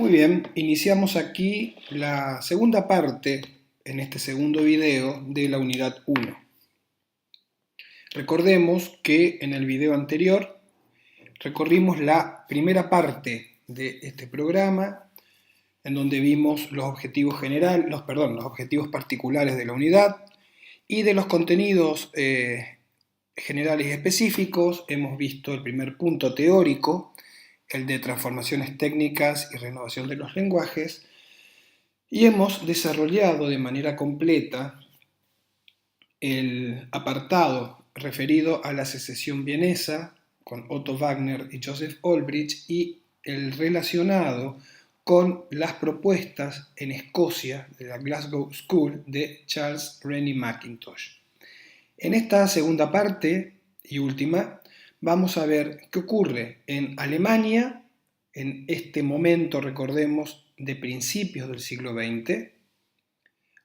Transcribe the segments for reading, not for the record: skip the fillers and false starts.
Muy bien, iniciamos aquí la segunda parte en este segundo video de la unidad 1. Recordemos que en el video anterior recorrimos la primera parte de este programa en donde vimos los objetivos los objetivos particulares de la unidad y de los contenidos generales y específicos. Hemos visto el primer punto teórico, el de transformaciones técnicas y renovación de los lenguajes, y hemos desarrollado de manera completa el apartado referido a la secesión vienesa con Otto Wagner y Joseph Olbrich y el relacionado con las propuestas en Escocia de la Glasgow School de Charles Rennie Mackintosh. En esta segunda parte y última vamos a ver qué ocurre en Alemania en este momento, recordemos, de principios del siglo XX,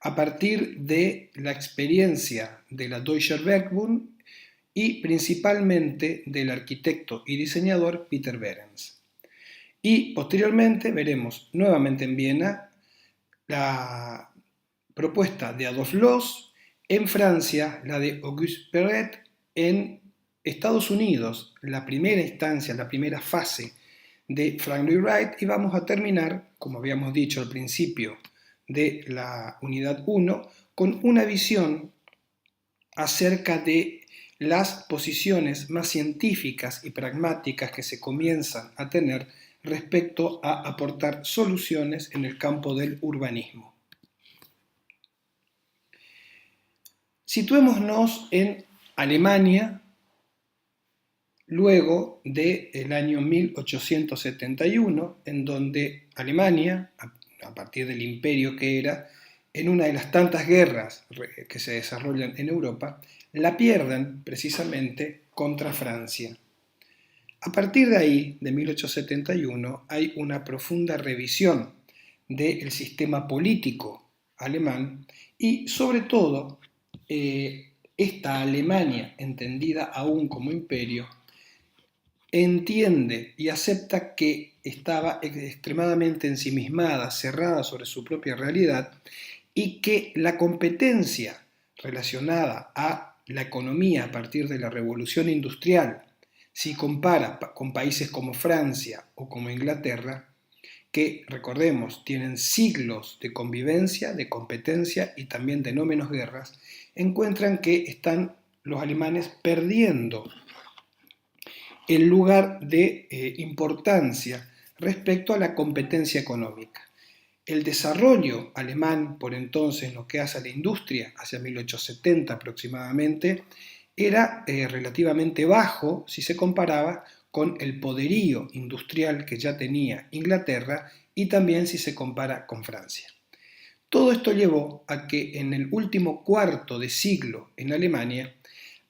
a partir de la experiencia de la Deutscher Werkbund y principalmente del arquitecto y diseñador Peter Behrens. Y posteriormente veremos nuevamente en Viena la propuesta de Adolf Loos, en Francia la de Auguste Perret, en Estados Unidos la primera instancia, la primera fase de Frank Lloyd Wright, y vamos a terminar, como habíamos dicho al principio de la unidad 1, con una visión acerca de las posiciones más científicas y pragmáticas que se comienzan a tener respecto a aportar soluciones en el campo del urbanismo. Situémonos en Alemania luego del año 1871, en donde Alemania, a partir del imperio que era, en una de las tantas guerras que se desarrollan en Europa, la pierden precisamente contra Francia. A partir de ahí, de 1871, hay una profunda revisión del sistema político alemán y, sobre todo, esta Alemania, entendida aún como imperio, entiende y acepta que estaba extremadamente ensimismada, cerrada sobre su propia realidad, y que la competencia relacionada a la economía a partir de la revolución industrial, si compara con países como Francia o como Inglaterra, que recordemos tienen siglos de convivencia, de competencia y también de no menos guerras, encuentran que están los alemanes perdiendo el lugar de importancia respecto a la competencia económica. El desarrollo alemán, por entonces, lo que hace a la industria, hacia 1870 aproximadamente, era relativamente bajo si se comparaba con el poderío industrial que ya tenía Inglaterra y también si se compara con Francia. Todo esto llevó a que en el último cuarto de siglo en Alemania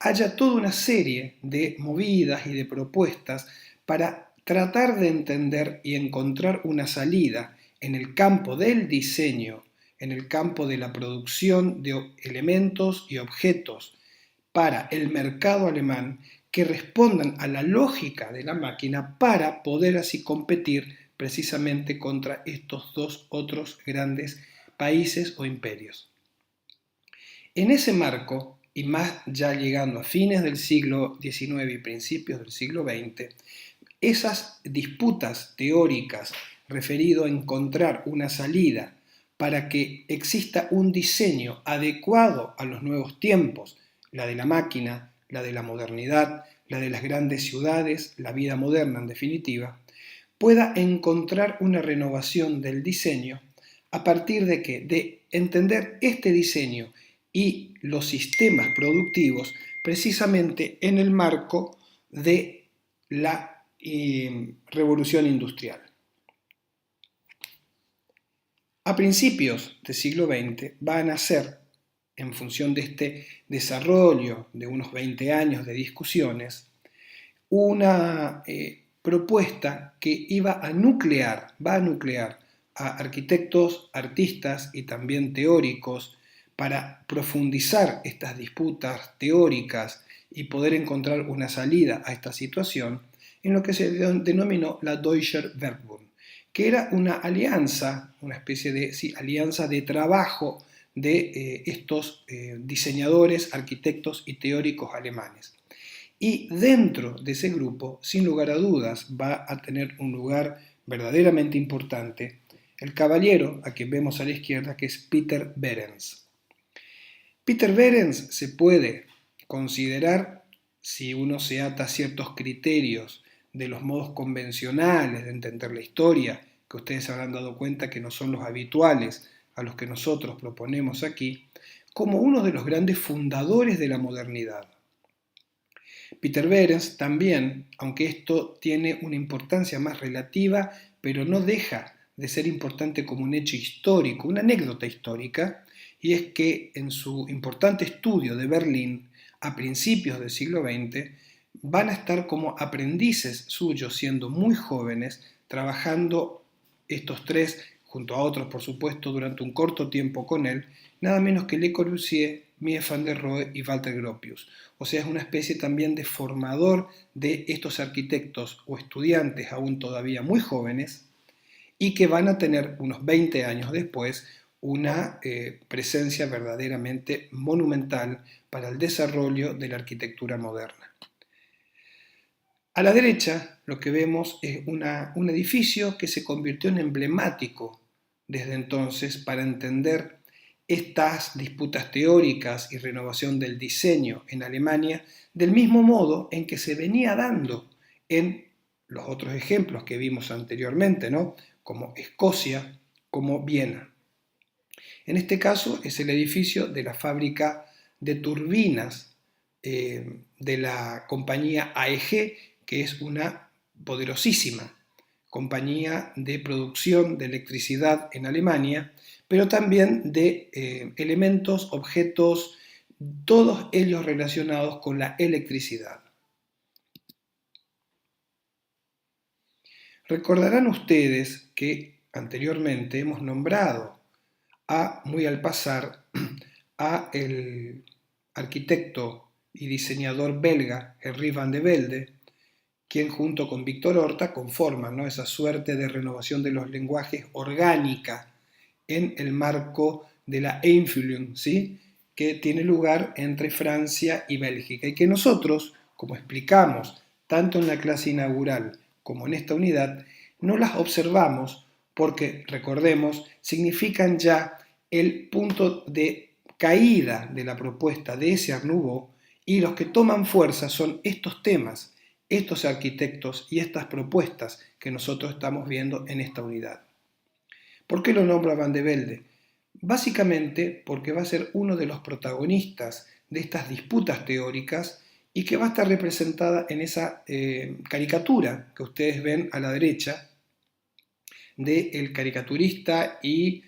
haya toda una serie de movidas y de propuestas para tratar de entender y encontrar una salida en el campo del diseño, en el campo de la producción de elementos y objetos para el mercado alemán que respondan a la lógica de la máquina para poder así competir precisamente contra estos dos otros grandes países o imperios. En ese marco, y más ya llegando a fines del siglo XIX y principios del siglo XX, esas disputas teóricas referido a encontrar una salida para que exista un diseño adecuado a los nuevos tiempos, la de la máquina, la de la modernidad, la de las grandes ciudades, la vida moderna en definitiva, pueda encontrar una renovación del diseño a partir de que de entender este diseño y los sistemas productivos precisamente en el marco de la revolución industrial. A principios del siglo XX van a ser, en función de este desarrollo de unos 20 años de discusiones, una propuesta que va a nuclear a arquitectos, artistas y también teóricos para profundizar estas disputas teóricas y poder encontrar una salida a esta situación en lo que se denominó la Deutscher Werkbund, que era una alianza, una especie de alianza de trabajo de estos diseñadores, arquitectos y teóricos alemanes. Y dentro de ese grupo, sin lugar a dudas, va a tener un lugar verdaderamente importante el caballero a quien vemos a la izquierda, que es Peter Behrens. Peter Behrens se puede considerar, si uno se ata a ciertos criterios de los modos convencionales de entender la historia, que ustedes habrán dado cuenta que no son los habituales a los que nosotros proponemos aquí, como uno de los grandes fundadores de la modernidad. Peter Behrens también, aunque esto tiene una importancia más relativa, pero no deja de ser importante como un hecho histórico, una anécdota histórica, y es que en su importante estudio de Berlín a principios del siglo XX van a estar como aprendices suyos, siendo muy jóvenes, trabajando estos tres, junto a otros por supuesto, durante un corto tiempo con él, nada menos que Le Corbusier, Mies van der Rohe y Walter Gropius. O sea, es una especie también de formador de estos arquitectos o estudiantes aún todavía muy jóvenes y que van a tener unos 20 años después una presencia verdaderamente monumental para el desarrollo de la arquitectura moderna. A la derecha lo que vemos es un edificio que se convirtió en emblemático desde entonces para entender estas disputas teóricas y renovación del diseño en Alemania, del mismo modo en que se venía dando en los otros ejemplos que vimos anteriormente, ¿no? Como Escocia, como Viena. En este caso es el edificio de la fábrica de turbinas de la compañía AEG, que es una poderosísima compañía de producción de electricidad en Alemania, pero también de elementos, objetos, todos ellos relacionados con la electricidad. Recordarán ustedes que anteriormente hemos nombrado muy al pasar, a el arquitecto y diseñador belga Henri van de Velde, quien junto con Víctor Horta conforman, ¿no?, esa suerte de renovación de los lenguajes orgánica en el marco de la Einfühlung, ¿sí?, que tiene lugar entre Francia y Bélgica, y que nosotros, como explicamos tanto en la clase inaugural como en esta unidad, no las observamos porque, recordemos, significan ya el punto de caída de la propuesta de ese Art Nouveau, y los que toman fuerza son estos temas, estos arquitectos y estas propuestas que nosotros estamos viendo en esta unidad. ¿Por qué lo nombro a Van de Velde? Básicamente porque va a ser uno de los protagonistas de estas disputas teóricas y que va a estar representada en esa caricatura que ustedes ven a la derecha del caricaturista y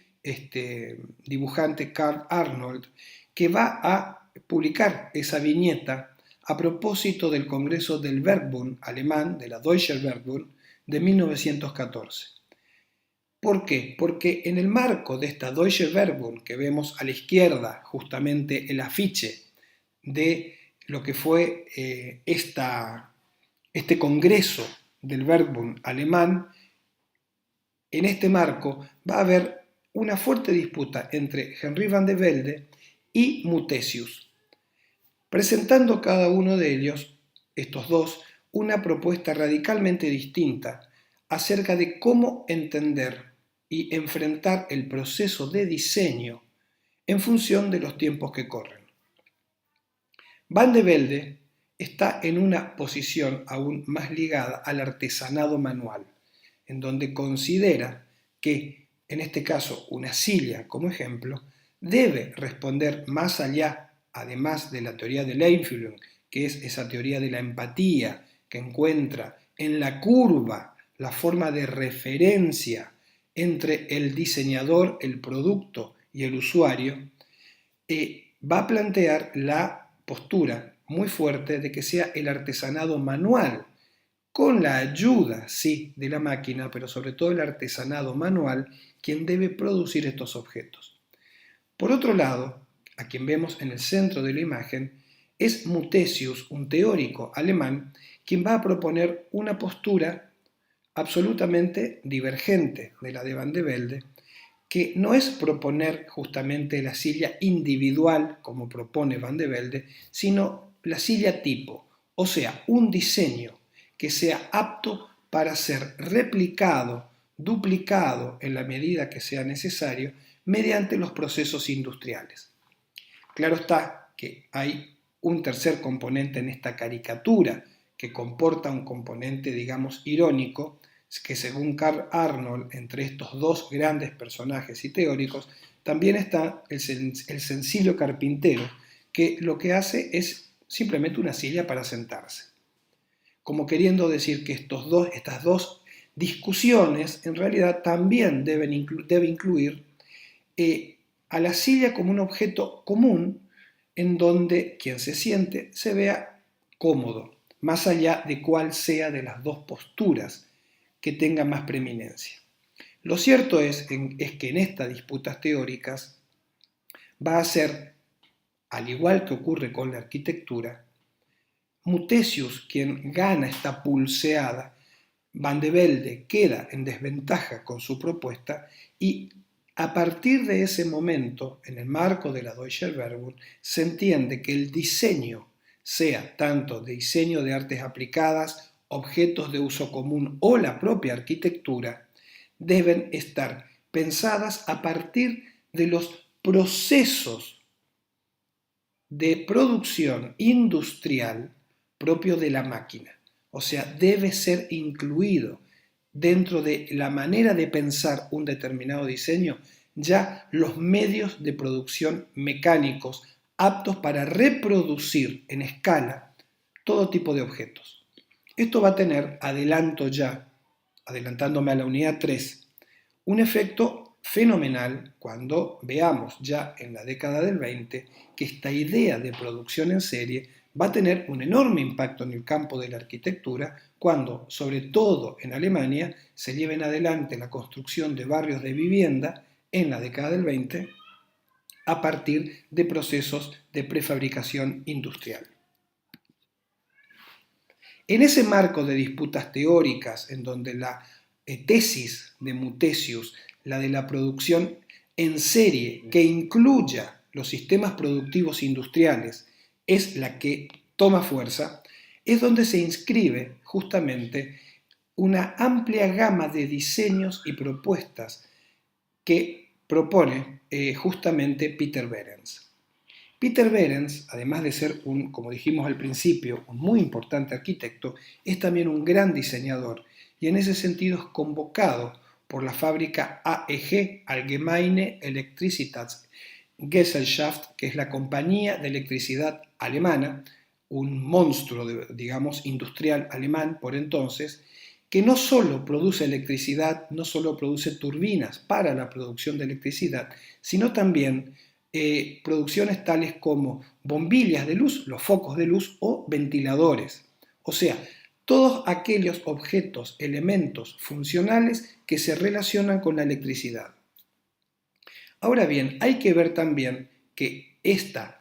dibujante Carl Arnold, que va a publicar esa viñeta a propósito del Congreso del Werkbund alemán, de la Deutscher Werkbund, de 1914. ¿Por qué? Porque en el marco de esta Deutsche Werkbund, que vemos a la izquierda justamente el afiche de lo que fue este congreso del Werkbund alemán, en este marco va a haber una fuerte disputa entre Henri van de Velde y Muthesius, presentando cada uno de ellos, estos dos, una propuesta radicalmente distinta acerca de cómo entender y enfrentar el proceso de diseño en función de los tiempos que corren. Van de Velde está en una posición aún más ligada al artesanado manual, en donde considera que, en este caso, una silla como ejemplo, debe responder más allá, además de la teoría de Einfühlung, que es esa teoría de la empatía que encuentra en la curva la forma de referencia entre el diseñador, el producto y el usuario, va a plantear la postura muy fuerte de que sea el artesanado manual, con la ayuda, sí, de la máquina, pero sobre todo el artesanado manual, quien debe producir estos objetos. Por otro lado, a quien vemos en el centro de la imagen, es Muthesius, un teórico alemán, quien va a proponer una postura absolutamente divergente de la de Van de Velde, que no es proponer justamente la silla individual, como propone Van de Velde, sino la silla tipo, o sea, un diseño que sea apto para ser replicado, duplicado en la medida que sea necesario, mediante los procesos industriales. Claro está que hay un tercer componente en esta caricatura que comporta un componente, digamos, irónico, que según Carl Arnold, entre estos dos grandes personajes y teóricos, también está el sencillo carpintero, que lo que hace es simplemente una silla para sentarse. Como queriendo decir que estas dos discusiones en realidad también debe incluir a la silla como un objeto común en donde quien se siente se vea cómodo, más allá de cuál sea de las dos posturas que tenga más preeminencia. Lo cierto es que en estas disputas teóricas va a ser, al igual que ocurre con la arquitectura, Mutesius quien gana esta pulseada. Van de Velde queda en desventaja con su propuesta y a partir de ese momento, en el marco de la Deutscher Werkbund, se entiende que el diseño, sea tanto de diseño de artes aplicadas, objetos de uso común o la propia arquitectura, deben estar pensadas a partir de los procesos de producción industrial propio de la máquina. O sea, debe ser incluido dentro de la manera de pensar un determinado diseño ya los medios de producción mecánicos aptos para reproducir en escala todo tipo de objetos. Esto va a tener, adelanto ya, adelantándome a la unidad 3, un efecto fenomenal cuando veamos ya en la década del 20 que esta idea de producción en serie va a tener un enorme impacto en el campo de la arquitectura cuando, sobre todo en Alemania, se lleven adelante la construcción de barrios de vivienda en la década del 20 a partir de procesos de prefabricación industrial. En ese marco de disputas teóricas, en donde la tesis de Mutesius, la de la producción en serie que incluya los sistemas productivos industriales, es la que toma fuerza, es donde se inscribe justamente una amplia gama de diseños y propuestas que propone justamente Peter Behrens. Peter Behrens, además de ser como dijimos al principio, un muy importante arquitecto, es también un gran diseñador y en ese sentido es convocado por la fábrica AEG, Allgemeine Elektrizitätsgesellschaft, que es la compañía de electricidad alemana, un monstruo, digamos, industrial alemán por entonces, que no solo produce electricidad, no solo produce turbinas para la producción de electricidad, sino también producciones tales como bombillas de luz, los focos de luz o ventiladores. O sea, todos aquellos objetos, elementos funcionales que se relacionan con la electricidad. Ahora bien, hay que ver también que esta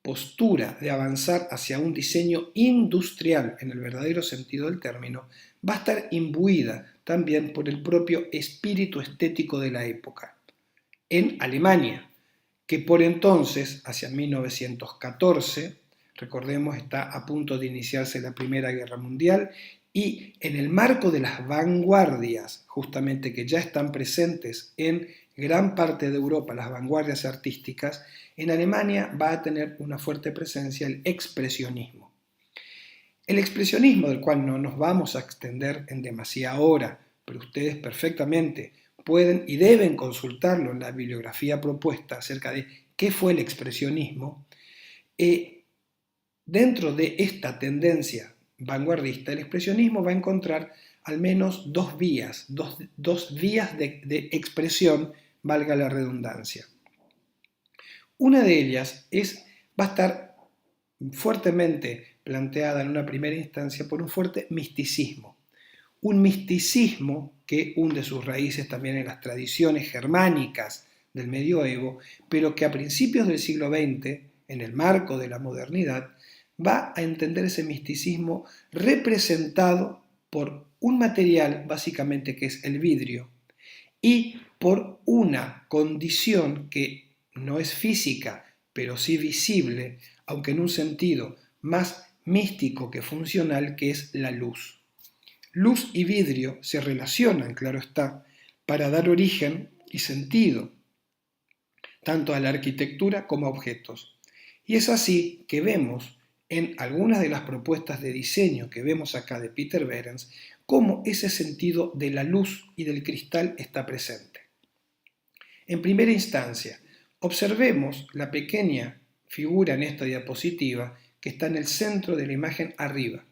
postura de avanzar hacia un diseño industrial en el verdadero sentido del término va a estar imbuida también por el propio espíritu estético de la época. En Alemania, que por entonces, hacia 1914, recordemos, está a punto de iniciarse la Primera Guerra Mundial y en el marco de las vanguardias, justamente que ya están presentes en gran parte de Europa, las vanguardias artísticas, en Alemania va a tener una fuerte presencia el expresionismo. El expresionismo, del cual no nos vamos a extender en demasía ahora, pero ustedes perfectamente pueden y deben consultarlo en la bibliografía propuesta acerca de qué fue el expresionismo. Dentro de esta tendencia vanguardista, el expresionismo va a encontrar al menos dos vías de expresión, valga la redundancia. Una de ellas va a estar fuertemente planteada en una primera instancia por un fuerte misticismo. Un misticismo que hunde sus raíces también en las tradiciones germánicas del medioevo, pero que a principios del siglo XX, en el marco de la modernidad, va a entender ese misticismo representado por un material básicamente que es el vidrio y por una condición que no es física, pero sí visible, aunque en un sentido más místico que funcional, que es la luz. Luz y vidrio se relacionan, claro está, para dar origen y sentido tanto a la arquitectura como a objetos. Y es así que vemos en algunas de las propuestas de diseño que vemos acá de Peter Behrens cómo ese sentido de la luz y del cristal está presente. En primera instancia, observemos la pequeña figura en esta diapositiva que está en el centro de la imagen arriba.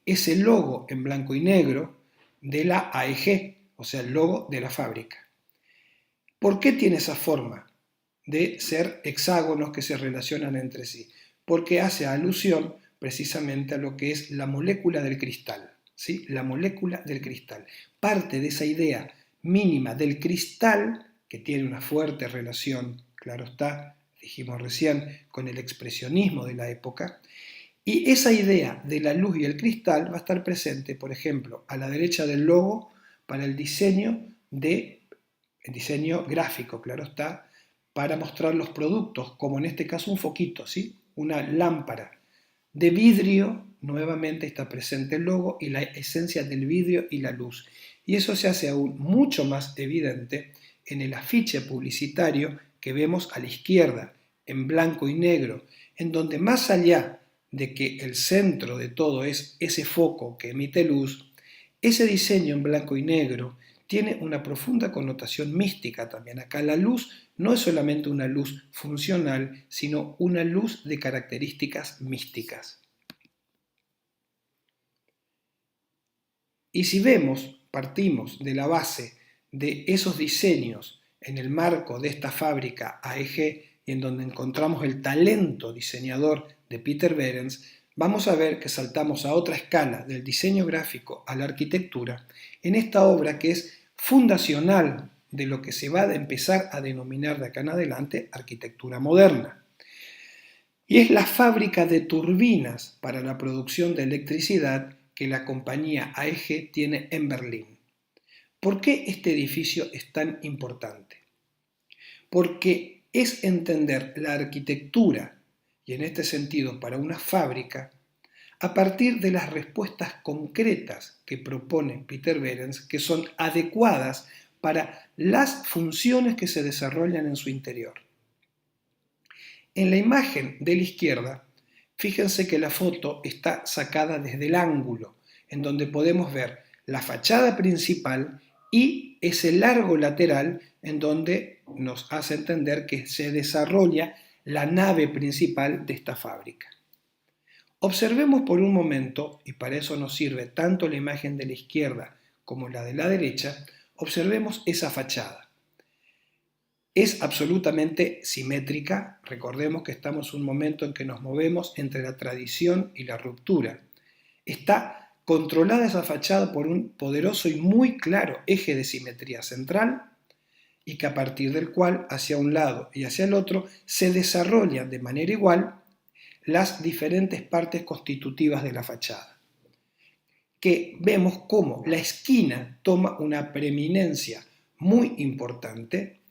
Es el logo en blanco y negro de la AEG, o sea, el logo de la fábrica. ¿Por qué tiene esa forma de ser hexágonos que se relacionan entre sí? Porque hace alusión precisamente a lo que es la molécula del cristal, ¿sí? La molécula del cristal. Parte de esa idea mínima del cristal, que tiene una fuerte relación, claro está, dijimos recién, con el expresionismo de la época, y esa idea de la luz y el cristal va a estar presente, por ejemplo, a la derecha del logo para el diseño gráfico, claro está, para mostrar los productos, como en este caso un foquito, ¿sí? Una lámpara de vidrio, nuevamente está presente el logo y la esencia del vidrio y la luz. Y eso se hace aún mucho más evidente en el afiche publicitario que vemos a la izquierda, en blanco y negro, en donde más allá de que el centro de todo es ese foco que emite luz, ese diseño en blanco y negro tiene una profunda connotación mística también. Acá la luz no es solamente una luz funcional, sino una luz de características místicas. Y si vemos, partimos de la base de esos diseños en el marco de esta fábrica AEG y en donde encontramos el talento diseñador de Peter Behrens, vamos a ver que saltamos a otra escala del diseño gráfico a la arquitectura en esta obra que es fundacional de lo que se va a empezar a denominar de acá en adelante arquitectura moderna. Y es la fábrica de turbinas para la producción de electricidad que la compañía AEG tiene en Berlín. ¿Por qué este edificio es tan importante? Porque es entender la arquitectura, y en este sentido para una fábrica, a partir de las respuestas concretas que propone Peter Behrens, que son adecuadas para las funciones que se desarrollan en su interior. En la imagen de la izquierda, fíjense que la foto está sacada desde el ángulo, en donde podemos ver la fachada principal y ese largo lateral en donde nos hace entender que se desarrolla la nave principal de esta fábrica. Observemos por un momento, y para eso nos sirve tanto la imagen de la izquierda como la de la derecha, observemos esa fachada. Es absolutamente simétrica, recordemos que estamos en un momento en que nos movemos entre la tradición y la ruptura. Está controlada esa fachada por un poderoso y muy claro eje de simetría central y que a partir del cual hacia un lado y hacia el otro se desarrollan de manera igual las diferentes partes constitutivas de la fachada, que vemos cómo la esquina toma una preeminencia muy importante,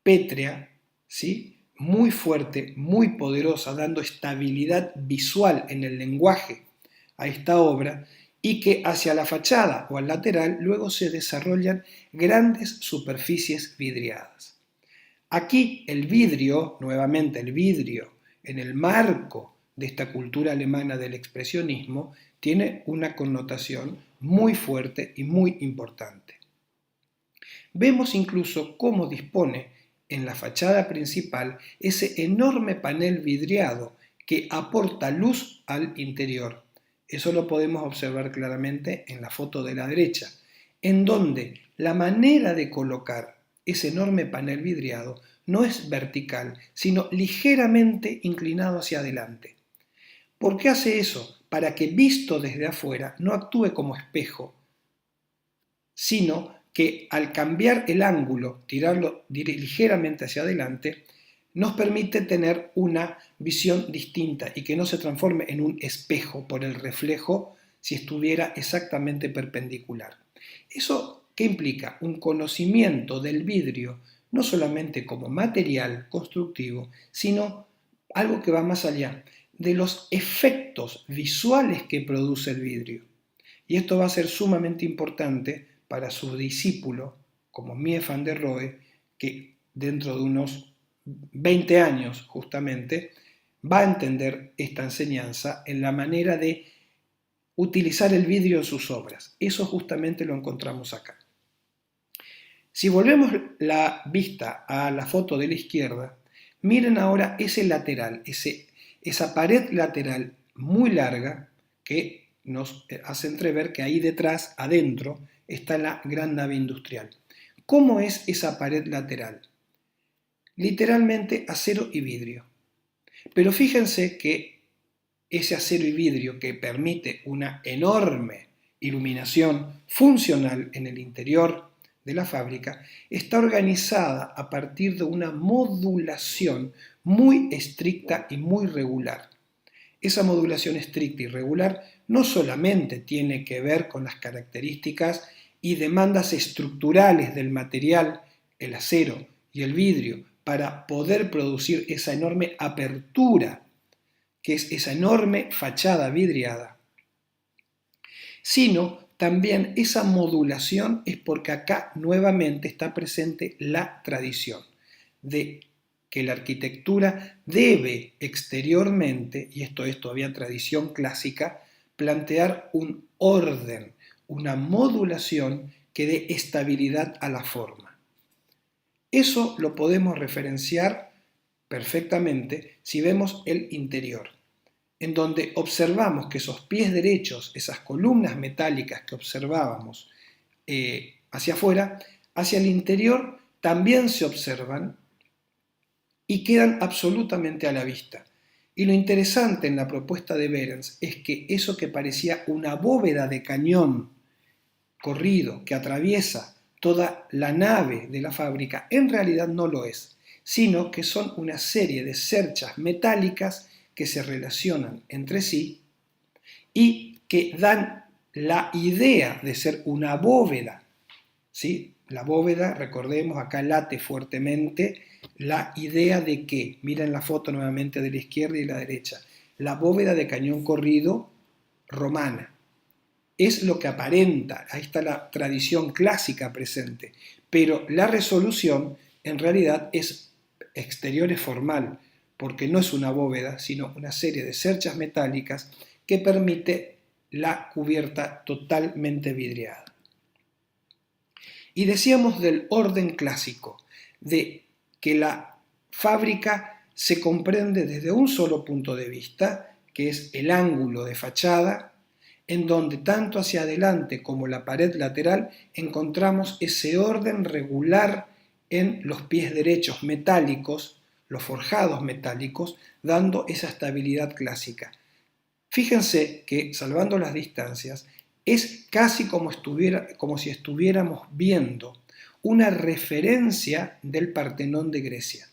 pétrea, ¿sí? Muy fuerte, muy poderosa, dando estabilidad visual en el lenguaje a esta obra, y que hacia la fachada o al lateral luego se desarrollan grandes superficies vidriadas. Aquí el vidrio, nuevamente el vidrio, en el marco de esta cultura alemana del expresionismo, tiene una connotación muy fuerte y muy importante. Vemos incluso cómo dispone en la fachada principal ese enorme panel vidriado que aporta luz al interior. Eso lo podemos observar claramente en la foto de la derecha, en donde la manera de colocar ese enorme panel vidriado no es vertical, sino ligeramente inclinado hacia adelante. ¿Por qué hace eso? Para que visto desde afuera no actúe como espejo, sino que al cambiar el ángulo, tirarlo ligeramente hacia adelante, nos permite tener una visión distinta y que no se transforme en un espejo por el reflejo si estuviera exactamente perpendicular. ¿Eso qué implica? Un conocimiento del vidrio, no solamente como material constructivo, sino algo que va más allá, de los efectos visuales que produce el vidrio. Y esto va a ser sumamente importante para su discípulo, como Mies van der Rohe, que dentro de unos 20 años justamente va a entender esta enseñanza en la manera de utilizar el vidrio en sus obras. Eso justamente lo encontramos acá. Si volvemos la vista a la foto de la izquierda, miren ahora ese lateral, esa pared lateral muy larga que nos hace entrever que ahí detrás, adentro, está la gran nave industrial. ¿Cómo es esa pared lateral? Literalmente acero y vidrio. Pero fíjense que ese acero y vidrio que permite una enorme iluminación funcional en el interior de la fábrica está organizada a partir de una modulación muy estricta y muy regular. Esa modulación estricta y regular no solamente tiene que ver con las características y demandas estructurales del material, el acero y el vidrio, para poder producir esa enorme apertura, que es esa enorme fachada vidriada, sino también esa modulación es porque acá nuevamente está presente la tradición de que la arquitectura debe exteriormente, y esto es todavía tradición clásica, plantear un orden, una modulación que dé estabilidad a la forma. Eso lo podemos referenciar perfectamente si vemos el interior, en donde observamos que esos pies derechos, esas columnas metálicas que observábamos hacia afuera, hacia el interior también se observan y quedan absolutamente a la vista. Y lo interesante en la propuesta de Behrens es que eso que parecía una bóveda de cañón corrido que atraviesa toda la nave de la fábrica, en realidad no lo es, sino que son una serie de cerchas metálicas que se relacionan entre sí y que dan la idea de ser una bóveda, ¿sí? La bóveda, recordemos, acá late fuertemente la idea de que, miren la foto nuevamente de la izquierda y la derecha, la bóveda de cañón corrido romana. Es lo que aparenta, ahí está la tradición clásica presente, pero la resolución en realidad es exterior, es formal, porque no es una bóveda, sino una serie de cerchas metálicas que permite la cubierta totalmente vidriada. Y decíamos del orden clásico, de que la fábrica se comprende desde un solo punto de vista, que es el ángulo de fachada, en donde tanto hacia adelante como la pared lateral encontramos ese orden regular en los pies derechos metálicos, los forjados metálicos, dando esa estabilidad clásica. Fíjense que, salvando las distancias, es casi como si estuviéramos viendo una referencia del Partenón de Grecia,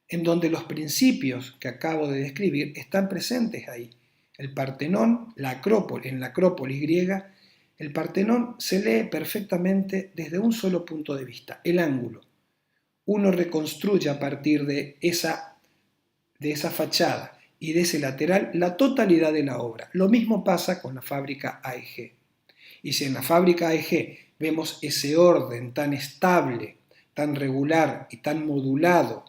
en donde los principios que acabo de describir están presentes ahí. El Partenón, en la Acrópolis griega, el Partenón se lee perfectamente desde un solo punto de vista, el ángulo. Uno reconstruye a partir de esa fachada y de ese lateral la totalidad de la obra. Lo mismo pasa con la fábrica AEG. Y si en la fábrica AEG vemos ese orden tan estable, tan regular y tan modulado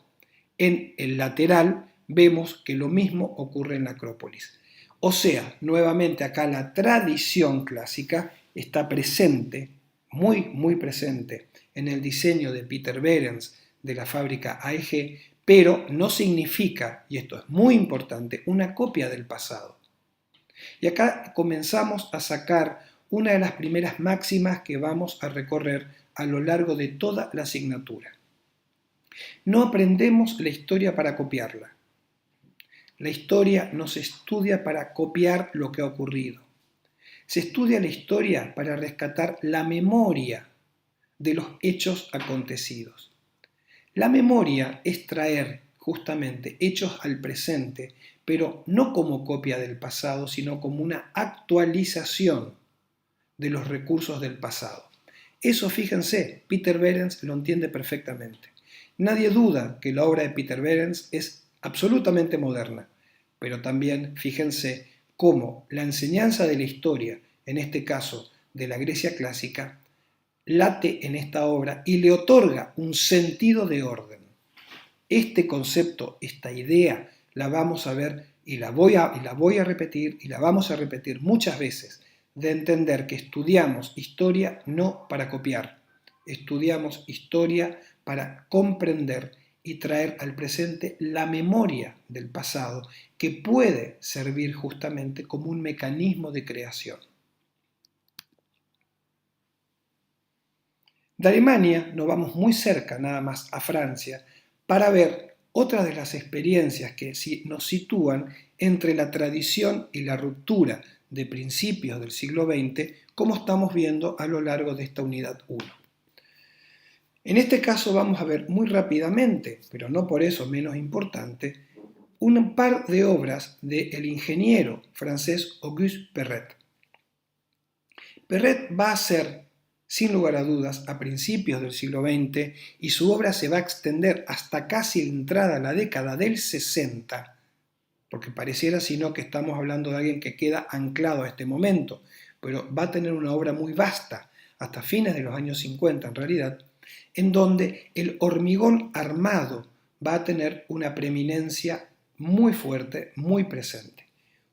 en el lateral, vemos que lo mismo ocurre en la Acrópolis. O sea, nuevamente acá la tradición clásica está presente, muy, muy presente, en el diseño de Peter Behrens de la fábrica AEG, pero no significa, y esto es muy importante, una copia del pasado. Y acá comenzamos a sacar una de las primeras máximas que vamos a recorrer a lo largo de toda la asignatura. No aprendemos la historia para copiarla. La historia no se estudia para copiar lo que ha ocurrido. Se estudia la historia para rescatar la memoria de los hechos acontecidos. La memoria es traer justamente hechos al presente pero no como copia del pasado, sino como una actualización de los recursos del pasado. Eso, fíjense, Peter Behrens lo entiende perfectamente. Nadie duda que la obra de Peter Behrens es absolutamente moderna, pero también fíjense cómo la enseñanza de la historia, en este caso de la Grecia clásica, late en esta obra y le otorga un sentido de orden. Este concepto, esta idea, la vamos a ver y la voy a repetir y la vamos a repetir muchas veces, de entender que estudiamos historia no para copiar, estudiamos historia para comprender y traer al presente la memoria del pasado, que puede servir justamente como un mecanismo de creación. De Alemania nos vamos muy cerca nada más a Francia para ver otras de las experiencias que nos sitúan entre la tradición y la ruptura de principios del siglo XX, como estamos viendo a lo largo de esta unidad 1. En este caso vamos a ver muy rápidamente, pero no por eso menos importante, un par de obras del ingeniero francés Auguste Perret. Perret va a ser, sin lugar a dudas, a principios del siglo XX, y su obra se va a extender hasta casi la entrada a la década del 60, porque pareciera sino que estamos hablando de alguien que queda anclado a este momento, pero va a tener una obra muy vasta, hasta fines de los años 50 en realidad, en donde el hormigón armado va a tener una preeminencia muy fuerte, muy presente.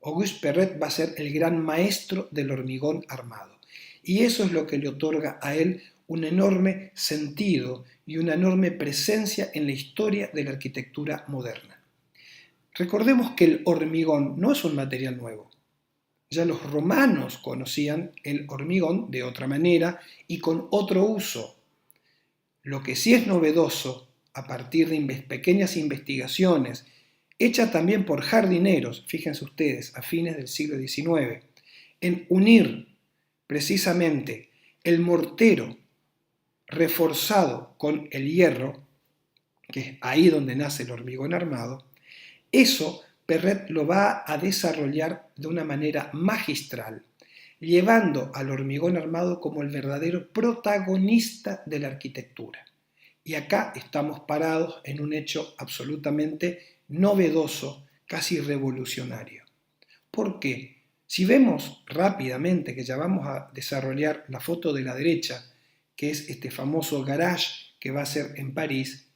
Auguste Perret va a ser el gran maestro del hormigón armado. Y eso es lo que le otorga a él un enorme sentido y una enorme presencia en la historia de la arquitectura moderna. Recordemos que el hormigón no es un material nuevo. Ya los romanos conocían el hormigón de otra manera y con otro uso. Lo que sí es novedoso, a partir de pequeñas investigaciones, hechas también por jardineros, fíjense ustedes, a fines del siglo XIX, en unir precisamente el mortero reforzado con el hierro, que es ahí donde nace el hormigón armado, eso Perret lo va a desarrollar de una manera magistral, llevando al hormigón armado como el verdadero protagonista de la arquitectura. Y acá estamos parados en un hecho absolutamente novedoso, casi revolucionario. ¿Por qué? Si vemos rápidamente, que ya vamos a desarrollar la foto de la derecha, que es este famoso garage que va a ser en París,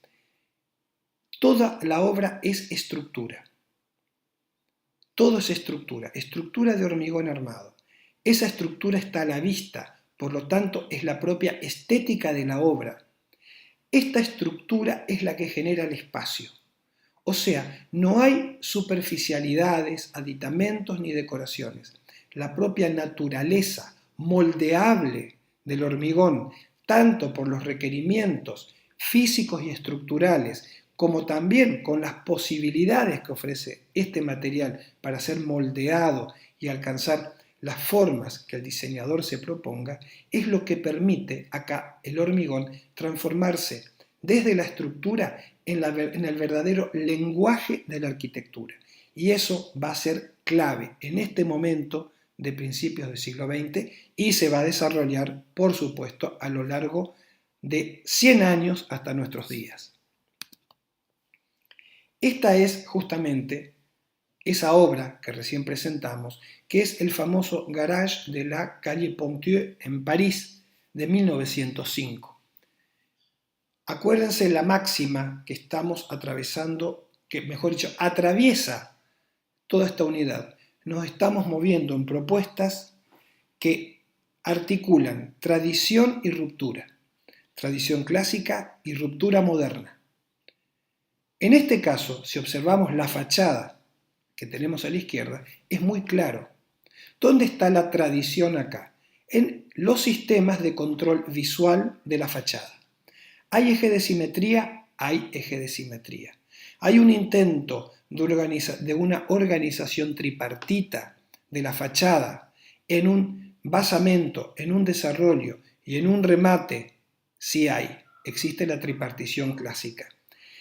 toda la obra es estructura. Todo es estructura, estructura de hormigón armado. Esa estructura está a la vista, por lo tanto es la propia estética de la obra. Esta estructura es la que genera el espacio. O sea, no hay superficialidades, aditamentos ni decoraciones. La propia naturaleza moldeable del hormigón, tanto por los requerimientos físicos y estructurales, como también con las posibilidades que ofrece este material para ser moldeado y alcanzar las formas que el diseñador se proponga, es lo que permite acá el hormigón transformarse desde la estructura en el verdadero lenguaje de la arquitectura. Y eso va a ser clave en este momento de principios del siglo XX y se va a desarrollar, por supuesto, a lo largo de 100 años hasta nuestros días. Esta es justamente esa obra que recién presentamos, que es el famoso Garage de la calle Ponthieu en París de 1905. Acuérdense la máxima que estamos atravesando, que mejor dicho, atraviesa toda esta unidad. Nos estamos moviendo en propuestas que articulan tradición y ruptura, tradición clásica y ruptura moderna. En este caso, si observamos la fachada que tenemos a la izquierda, es muy claro. ¿Dónde está la tradición acá? En los sistemas de control visual de la fachada. ¿Hay eje de simetría? Hay eje de simetría. ¿Hay un intento de una organización tripartita de la fachada en un basamento, en un desarrollo y en un remate? Sí hay. Existe la tripartición clásica.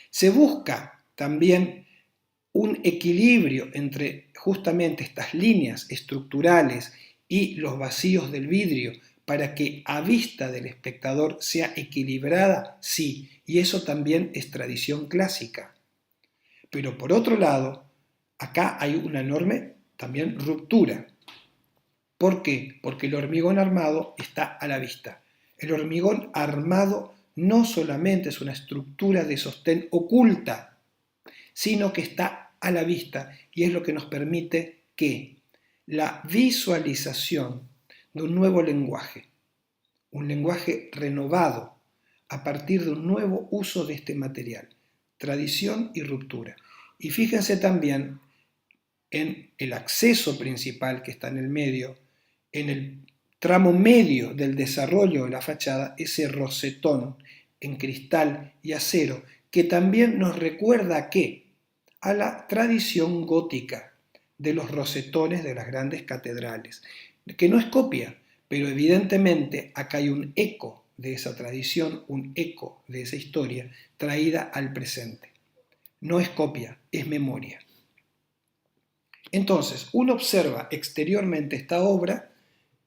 Se busca también un equilibrio entre justamente estas líneas estructurales y los vacíos del vidrio para que a vista del espectador sea equilibrada, sí, y eso también es tradición clásica. Pero por otro lado, acá hay una enorme también ruptura. ¿Por qué? Porque el hormigón armado está a la vista. El hormigón armado no solamente es una estructura de sostén oculta, sino que está a la vista y es lo que nos permite que la visualización de un nuevo lenguaje, un lenguaje renovado a partir de un nuevo uso de este material, tradición y ruptura. Y fíjense también en el acceso principal que está en el medio, en el tramo medio del desarrollo de la fachada, ese rosetón en cristal y acero, que también nos recuerda a qué, a la tradición gótica de los rosetones de las grandes catedrales, que no es copia, pero evidentemente acá hay un eco de esa tradición, un eco de esa historia traída al presente. No es copia, es memoria. Entonces, uno observa exteriormente esta obra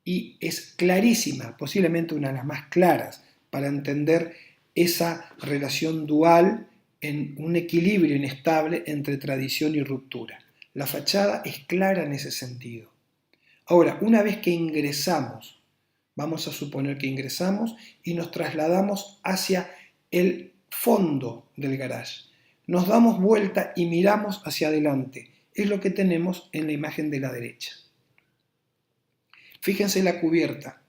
y es clarísima, posiblemente una de las más claras, para entender esa relación dual en un equilibrio inestable entre tradición y ruptura. La fachada es clara en ese sentido. Ahora, una vez que ingresamos, vamos a suponer que ingresamos y nos trasladamos hacia el fondo del garage. Nos damos vuelta y miramos hacia adelante. Es lo que tenemos en la imagen de la derecha. Fíjense la cubierta,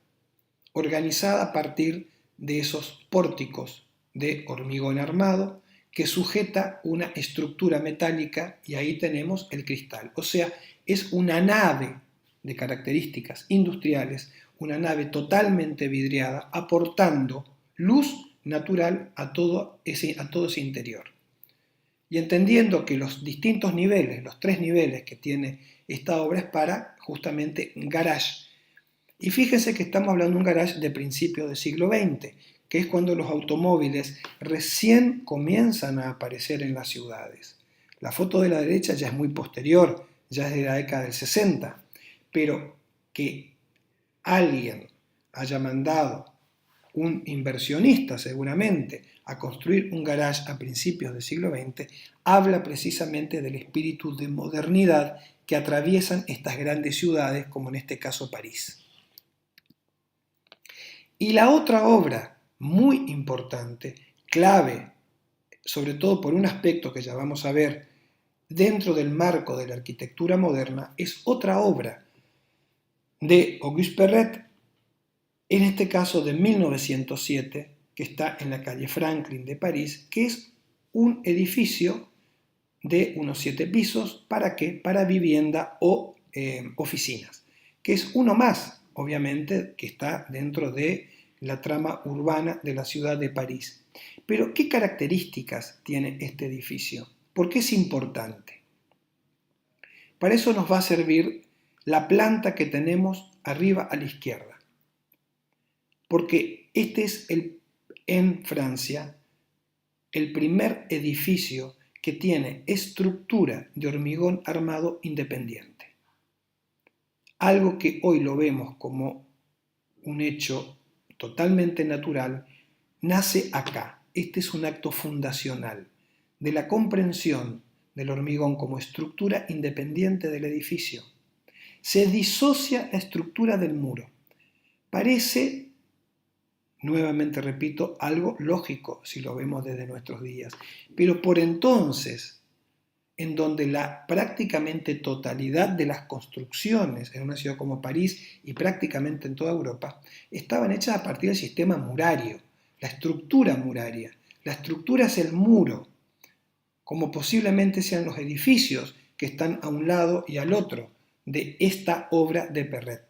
organizada a partir de esos pórticos de hormigón armado que sujeta una estructura metálica y ahí tenemos el cristal. O sea, es una nave de características industriales, una nave totalmente vidriada, aportando luz natural a todo ese interior. Y entendiendo que los distintos niveles, los 3 niveles que tiene esta obra es para justamente garage. Y fíjense que estamos hablando de un garage de principios del siglo XX, que es cuando los automóviles recién comienzan a aparecer en las ciudades. La foto de la derecha ya es muy posterior, ya es de la década del 60, pero que alguien haya mandado un inversionista seguramente a construir un garage a principios del siglo XX, habla precisamente del espíritu de modernidad que atraviesan estas grandes ciudades, como en este caso París. Y la otra obra muy importante, clave, sobre todo por un aspecto que ya vamos a ver dentro del marco de la arquitectura moderna, es otra obra de Auguste Perret, en este caso de 1907, que está en la calle Franklin de París, que es un edificio de unos 7 pisos, ¿para qué? Para vivienda o oficinas, que es uno más, obviamente, que está dentro de la trama urbana de la ciudad de París. Pero, ¿qué características tiene este edificio? ¿Por qué es importante? Para eso nos va a servir la planta que tenemos arriba a la izquierda, porque este es en Francia el primer edificio que tiene estructura de hormigón armado independiente. Algo que hoy lo vemos como un hecho totalmente natural, nace acá. Este es un acto fundacional de la comprensión del hormigón como estructura independiente del edificio. Se disocia la estructura del muro. Parece, nuevamente repito, algo lógico si lo vemos desde nuestros días, pero por entonces, en donde la prácticamente totalidad de las construcciones en una ciudad como París y prácticamente en toda Europa estaban hechas a partir del sistema murario, la estructura muraria. La estructura es el muro, como posiblemente sean los edificios que están a un lado y al otro de esta obra de Perret.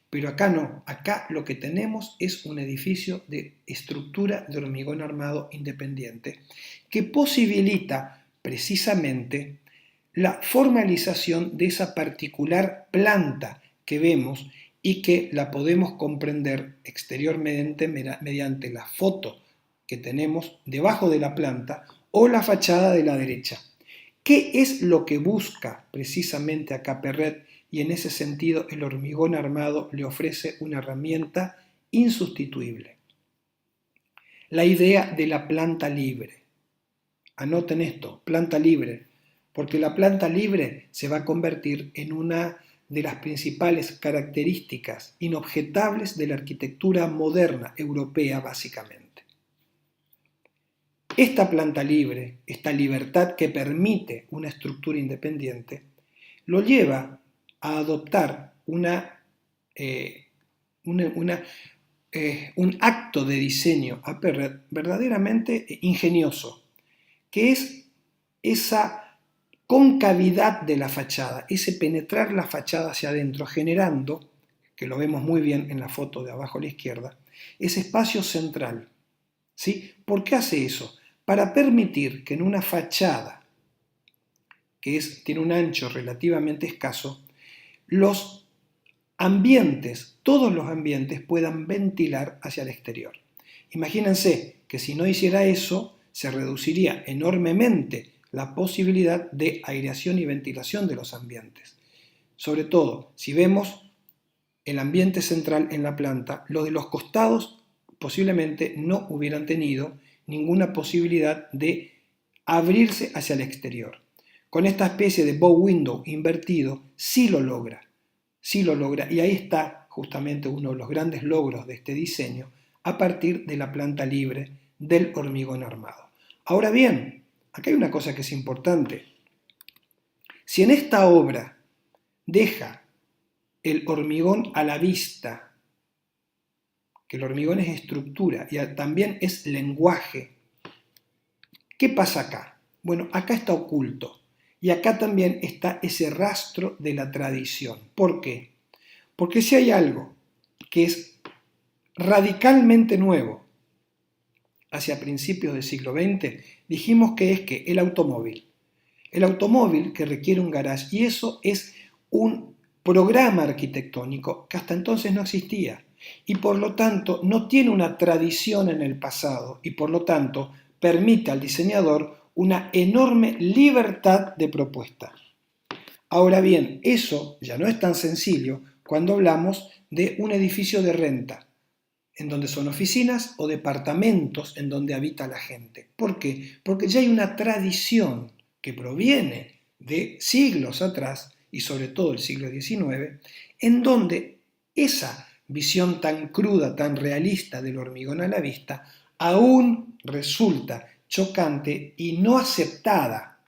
Pero acá no, acá lo que tenemos es un edificio de estructura de hormigón armado independiente que posibilita precisamente la formalización de esa particular planta que vemos y que la podemos comprender exteriormente mediante la foto que tenemos debajo de la planta o la fachada de la derecha. ¿Qué es lo que busca precisamente acá Perret? Y en ese sentido el hormigón armado le ofrece una herramienta insustituible. La idea de la planta libre. Anoten esto, planta libre, porque la planta libre se va a convertir en una de las principales características inobjetables de la arquitectura moderna europea básicamente. Esta planta libre, esta libertad que permite una estructura independiente, lo lleva a adoptar un acto de diseño a Perret verdaderamente ingenioso, que es esa concavidad de la fachada, ese penetrar la fachada hacia adentro, generando, que lo vemos muy bien en la foto de abajo a la izquierda, ese espacio central. ¿Sí? ¿Por qué hace eso? Para permitir que en una fachada, que tiene un ancho relativamente escaso, los ambientes, todos los ambientes puedan ventilar hacia el exterior. Imagínense que si no hiciera eso, se reduciría enormemente la posibilidad de aireación y ventilación de los ambientes. Sobre todo, si vemos el ambiente central en la planta, lo de los costados posiblemente no hubieran tenido ninguna posibilidad de abrirse hacia el exterior. Con esta especie de bow window invertido, sí lo logra, y ahí está justamente uno de los grandes logros de este diseño a partir de la planta libre del hormigón armado. Ahora bien, acá hay una cosa que es importante. Si en esta obra deja el hormigón a la vista, que el hormigón es estructura y también es lenguaje, ¿qué pasa acá? Bueno, acá está oculto y acá también está ese rastro de la tradición. ¿Por qué? Porque si hay algo que es radicalmente nuevo hacia principios del siglo XX, dijimos que es que el automóvil que requiere un garage, y eso es un programa arquitectónico que hasta entonces no existía y por lo tanto no tiene una tradición en el pasado y por lo tanto permite al diseñador una enorme libertad de propuesta. Ahora bien, eso ya no es tan sencillo cuando hablamos de un edificio de renta, en donde son oficinas o departamentos en donde habita la gente. ¿Por qué? Porque ya hay una tradición que proviene de siglos atrás, y sobre todo el siglo XIX, en donde esa visión tan cruda, tan realista del hormigón a la vista, aún resulta chocante y no aceptada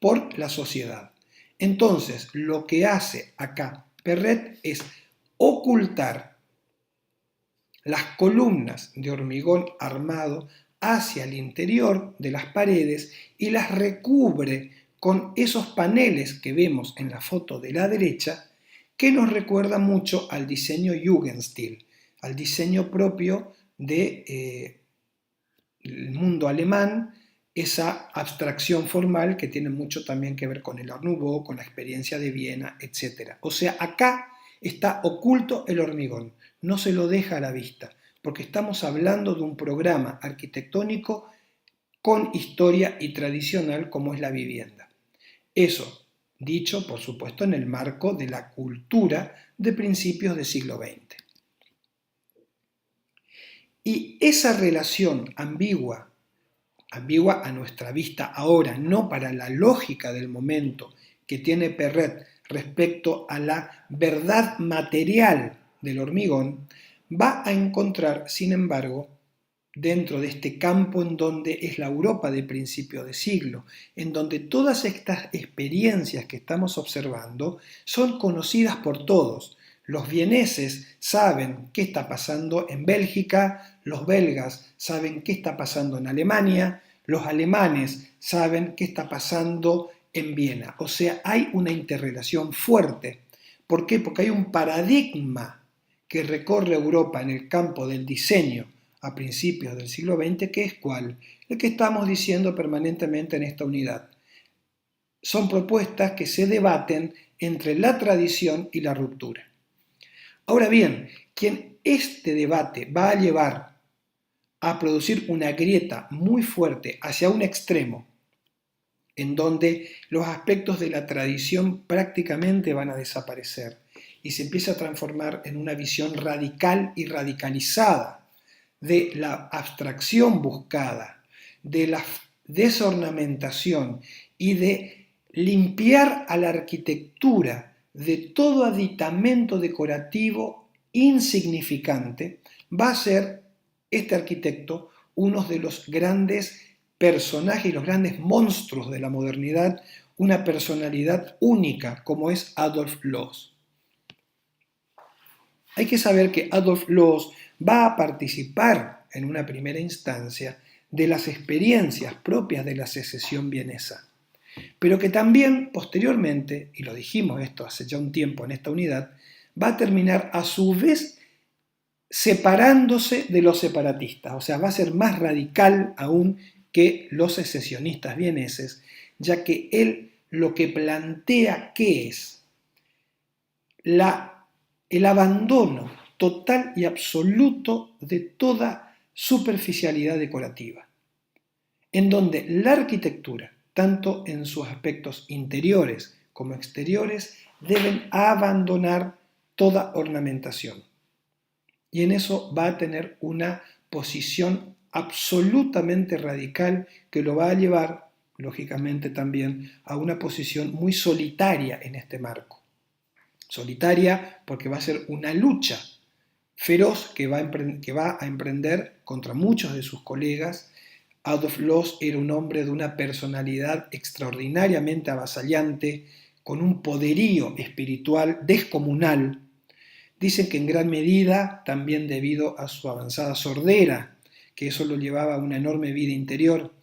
por la sociedad. Entonces, lo que hace acá Perret es ocultar las columnas de hormigón armado hacia el interior de las paredes y las recubre con esos paneles que vemos en la foto de la derecha, que nos recuerda mucho al diseño Jugendstil, al diseño propio del mundo alemán, esa abstracción formal que tiene mucho también que ver con el Art Nouveau, con la experiencia de Viena, etc. O sea, acá está oculto el hormigón, no se lo deja a la vista, porque estamos hablando de un programa arquitectónico con historia y tradicional como es la vivienda. Eso, dicho por supuesto en el marco de la cultura de principios del siglo XX. Y esa relación ambigua a nuestra vista ahora, no para la lógica del momento que tiene Perret respecto a la verdad material del hormigón, va a encontrar, sin embargo, dentro de este campo en donde es la Europa de principio de siglo, en donde todas estas experiencias que estamos observando son conocidas por todos. Los vieneses saben qué está pasando en Bélgica, los belgas saben qué está pasando en Alemania, los alemanes saben qué está pasando en Viena. O sea, hay una interrelación fuerte. ¿Por qué? Porque hay un paradigma que recorre Europa en el campo del diseño a principios del siglo XX, que es ¿cuál? El que estamos diciendo permanentemente en esta unidad. Son propuestas que se debaten entre la tradición y la ruptura. Ahora bien, quien este debate va a llevar a producir una grieta muy fuerte hacia un extremo, en donde los aspectos de la tradición prácticamente van a desaparecer y se empieza a transformar en una visión radical y radicalizada de la abstracción buscada, de la desornamentación y de limpiar a la arquitectura de todo aditamento decorativo insignificante, va a ser este arquitecto uno de los grandes personajes y los grandes monstruos de la modernidad, una personalidad única como es Adolf Loos. Hay que saber que Adolf Loos va a participar en una primera instancia de las experiencias propias de la secesión vienesa, pero que también posteriormente, y lo dijimos esto hace ya un tiempo en esta unidad, va a terminar a su vez separándose de los separatistas, o sea, va a ser más radical aún que los secesionistas vieneses, ya que él lo que plantea ¿qué es? El abandono total y absoluto de toda superficialidad decorativa, en donde la arquitectura, tanto en sus aspectos interiores como exteriores, deben abandonar toda ornamentación. Y en eso va a tener una posición absolutamente radical que lo va a llevar, lógicamente también, a una posición muy solitaria en este marco. Solitaria porque va a ser una lucha feroz que va a emprender contra muchos de sus colegas. Adolf Loos era un hombre de una personalidad extraordinariamente avasallante, con un poderío espiritual descomunal. Dicen que en gran medida también debido a su avanzada sordera, que eso lo llevaba a una enorme vida interior.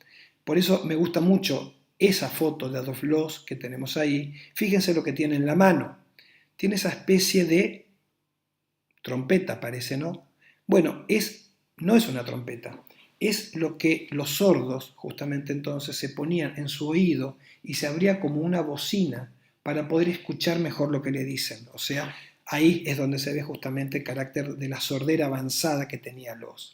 Por eso me gusta mucho esa foto de Adolf Loos que tenemos ahí. Fíjense lo que tiene en la mano. Tiene esa especie de trompeta, parece, ¿no? Bueno, no es una trompeta, es lo que los sordos justamente entonces se ponían en su oído y se abría como una bocina para poder escuchar mejor lo que le dicen. O sea, ahí es donde se ve justamente el carácter de la sordera avanzada que tenía Loos.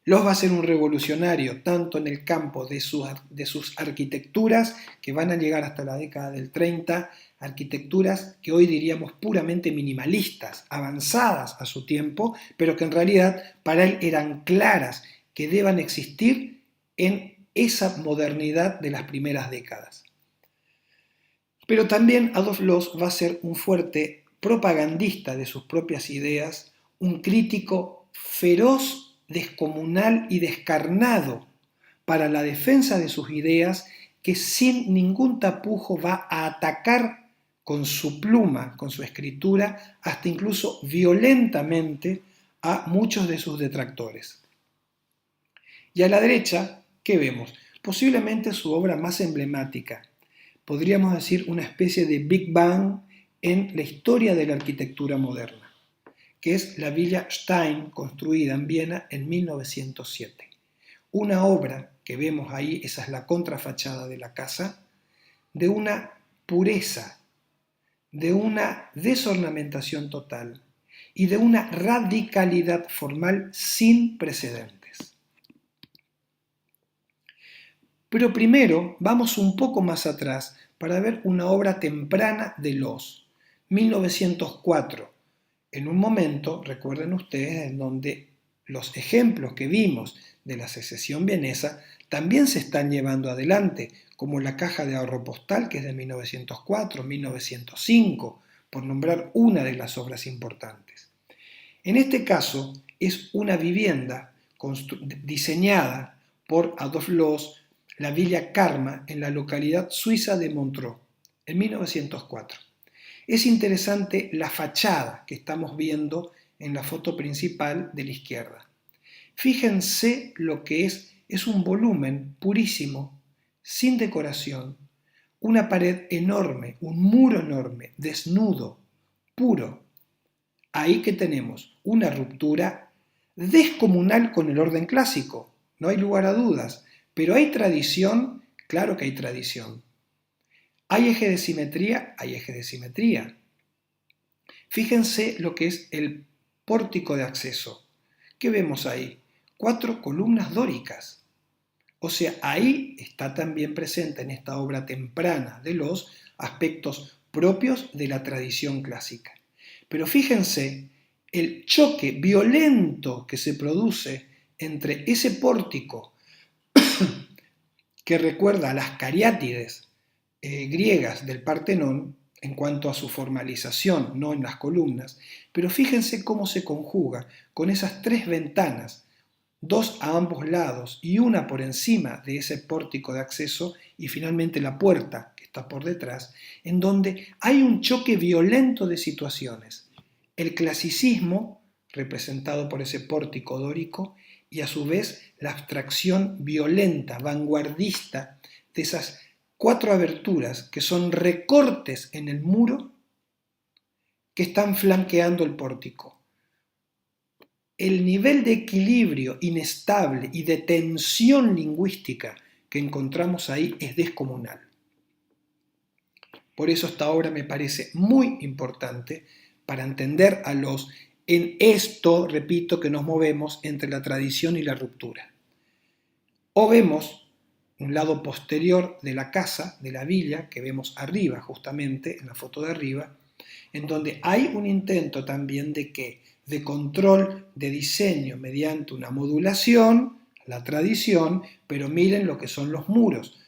Loos va a ser un revolucionario tanto en el campo de sus arquitecturas, que van a llegar hasta la década del 30, arquitecturas que hoy diríamos puramente minimalistas, avanzadas a su tiempo, pero que en realidad para él eran claras, que deban existir en esa modernidad de las primeras décadas. Pero también Adolf Loos va a ser un fuerte propagandista de sus propias ideas, un crítico feroz, descomunal y descarnado para la defensa de sus ideas, que sin ningún tapujo va a atacar con su pluma, con su escritura, hasta incluso violentamente a muchos de sus detractores. Y a la derecha, ¿qué vemos? Posiblemente su obra más emblemática, podríamos decir una especie de Big Bang en la historia de la arquitectura moderna, que es la Villa Stein, construida en Viena en 1907. Una obra que vemos ahí, esa es la contrafachada de la casa, de una pureza, de una desornamentación total y de una radicalidad formal sin precedentes. Pero primero vamos un poco más atrás para ver una obra temprana de Loos, 1904, en un momento, recuerden ustedes, en donde los ejemplos que vimos de la secesión vienesa también se están llevando adelante, como la caja de ahorro postal, que es de 1904, 1905, por nombrar una de las obras importantes. En este caso, es una vivienda diseñada por Adolf Loos, la Villa Karma, en la localidad suiza de Montreux, en 1904. Es interesante la fachada que estamos viendo en la foto principal de la izquierda. Fíjense lo que es un volumen purísimo, sin decoración, una pared enorme, un muro enorme, desnudo, puro. Ahí que tenemos una ruptura descomunal con el orden clásico, no hay lugar a dudas, pero hay tradición, claro que hay tradición. ¿Hay eje de simetría? Hay eje de simetría. Fíjense lo que es el pórtico de acceso. ¿Qué vemos ahí? 4 columnas dóricas. O sea, ahí está también presente en esta obra temprana de los aspectos propios de la tradición clásica. Pero fíjense el choque violento que se produce entre ese pórtico que recuerda a las cariátides griegas del Partenón en cuanto a su formalización, no en las columnas, pero fíjense cómo se conjuga con esas tres ventanas, dos a ambos lados y una por encima de ese pórtico de acceso y finalmente la puerta que está por detrás, en donde hay un choque violento de situaciones. El clasicismo, representado por ese pórtico dórico, y a su vez la abstracción violenta, vanguardista de esas cuatro aberturas que son recortes en el muro que están flanqueando el pórtico. El nivel de equilibrio inestable y de tensión lingüística que encontramos ahí es descomunal. Por eso esta obra me parece muy importante para entender en esto, repito, que nos movemos entre la tradición y la ruptura. O vemos un lado posterior de la casa, de la villa, que vemos arriba, justamente, en la foto de arriba, en donde hay un intento también de qué, de control de diseño mediante una modulación, la tradición, pero miren lo que son los muros,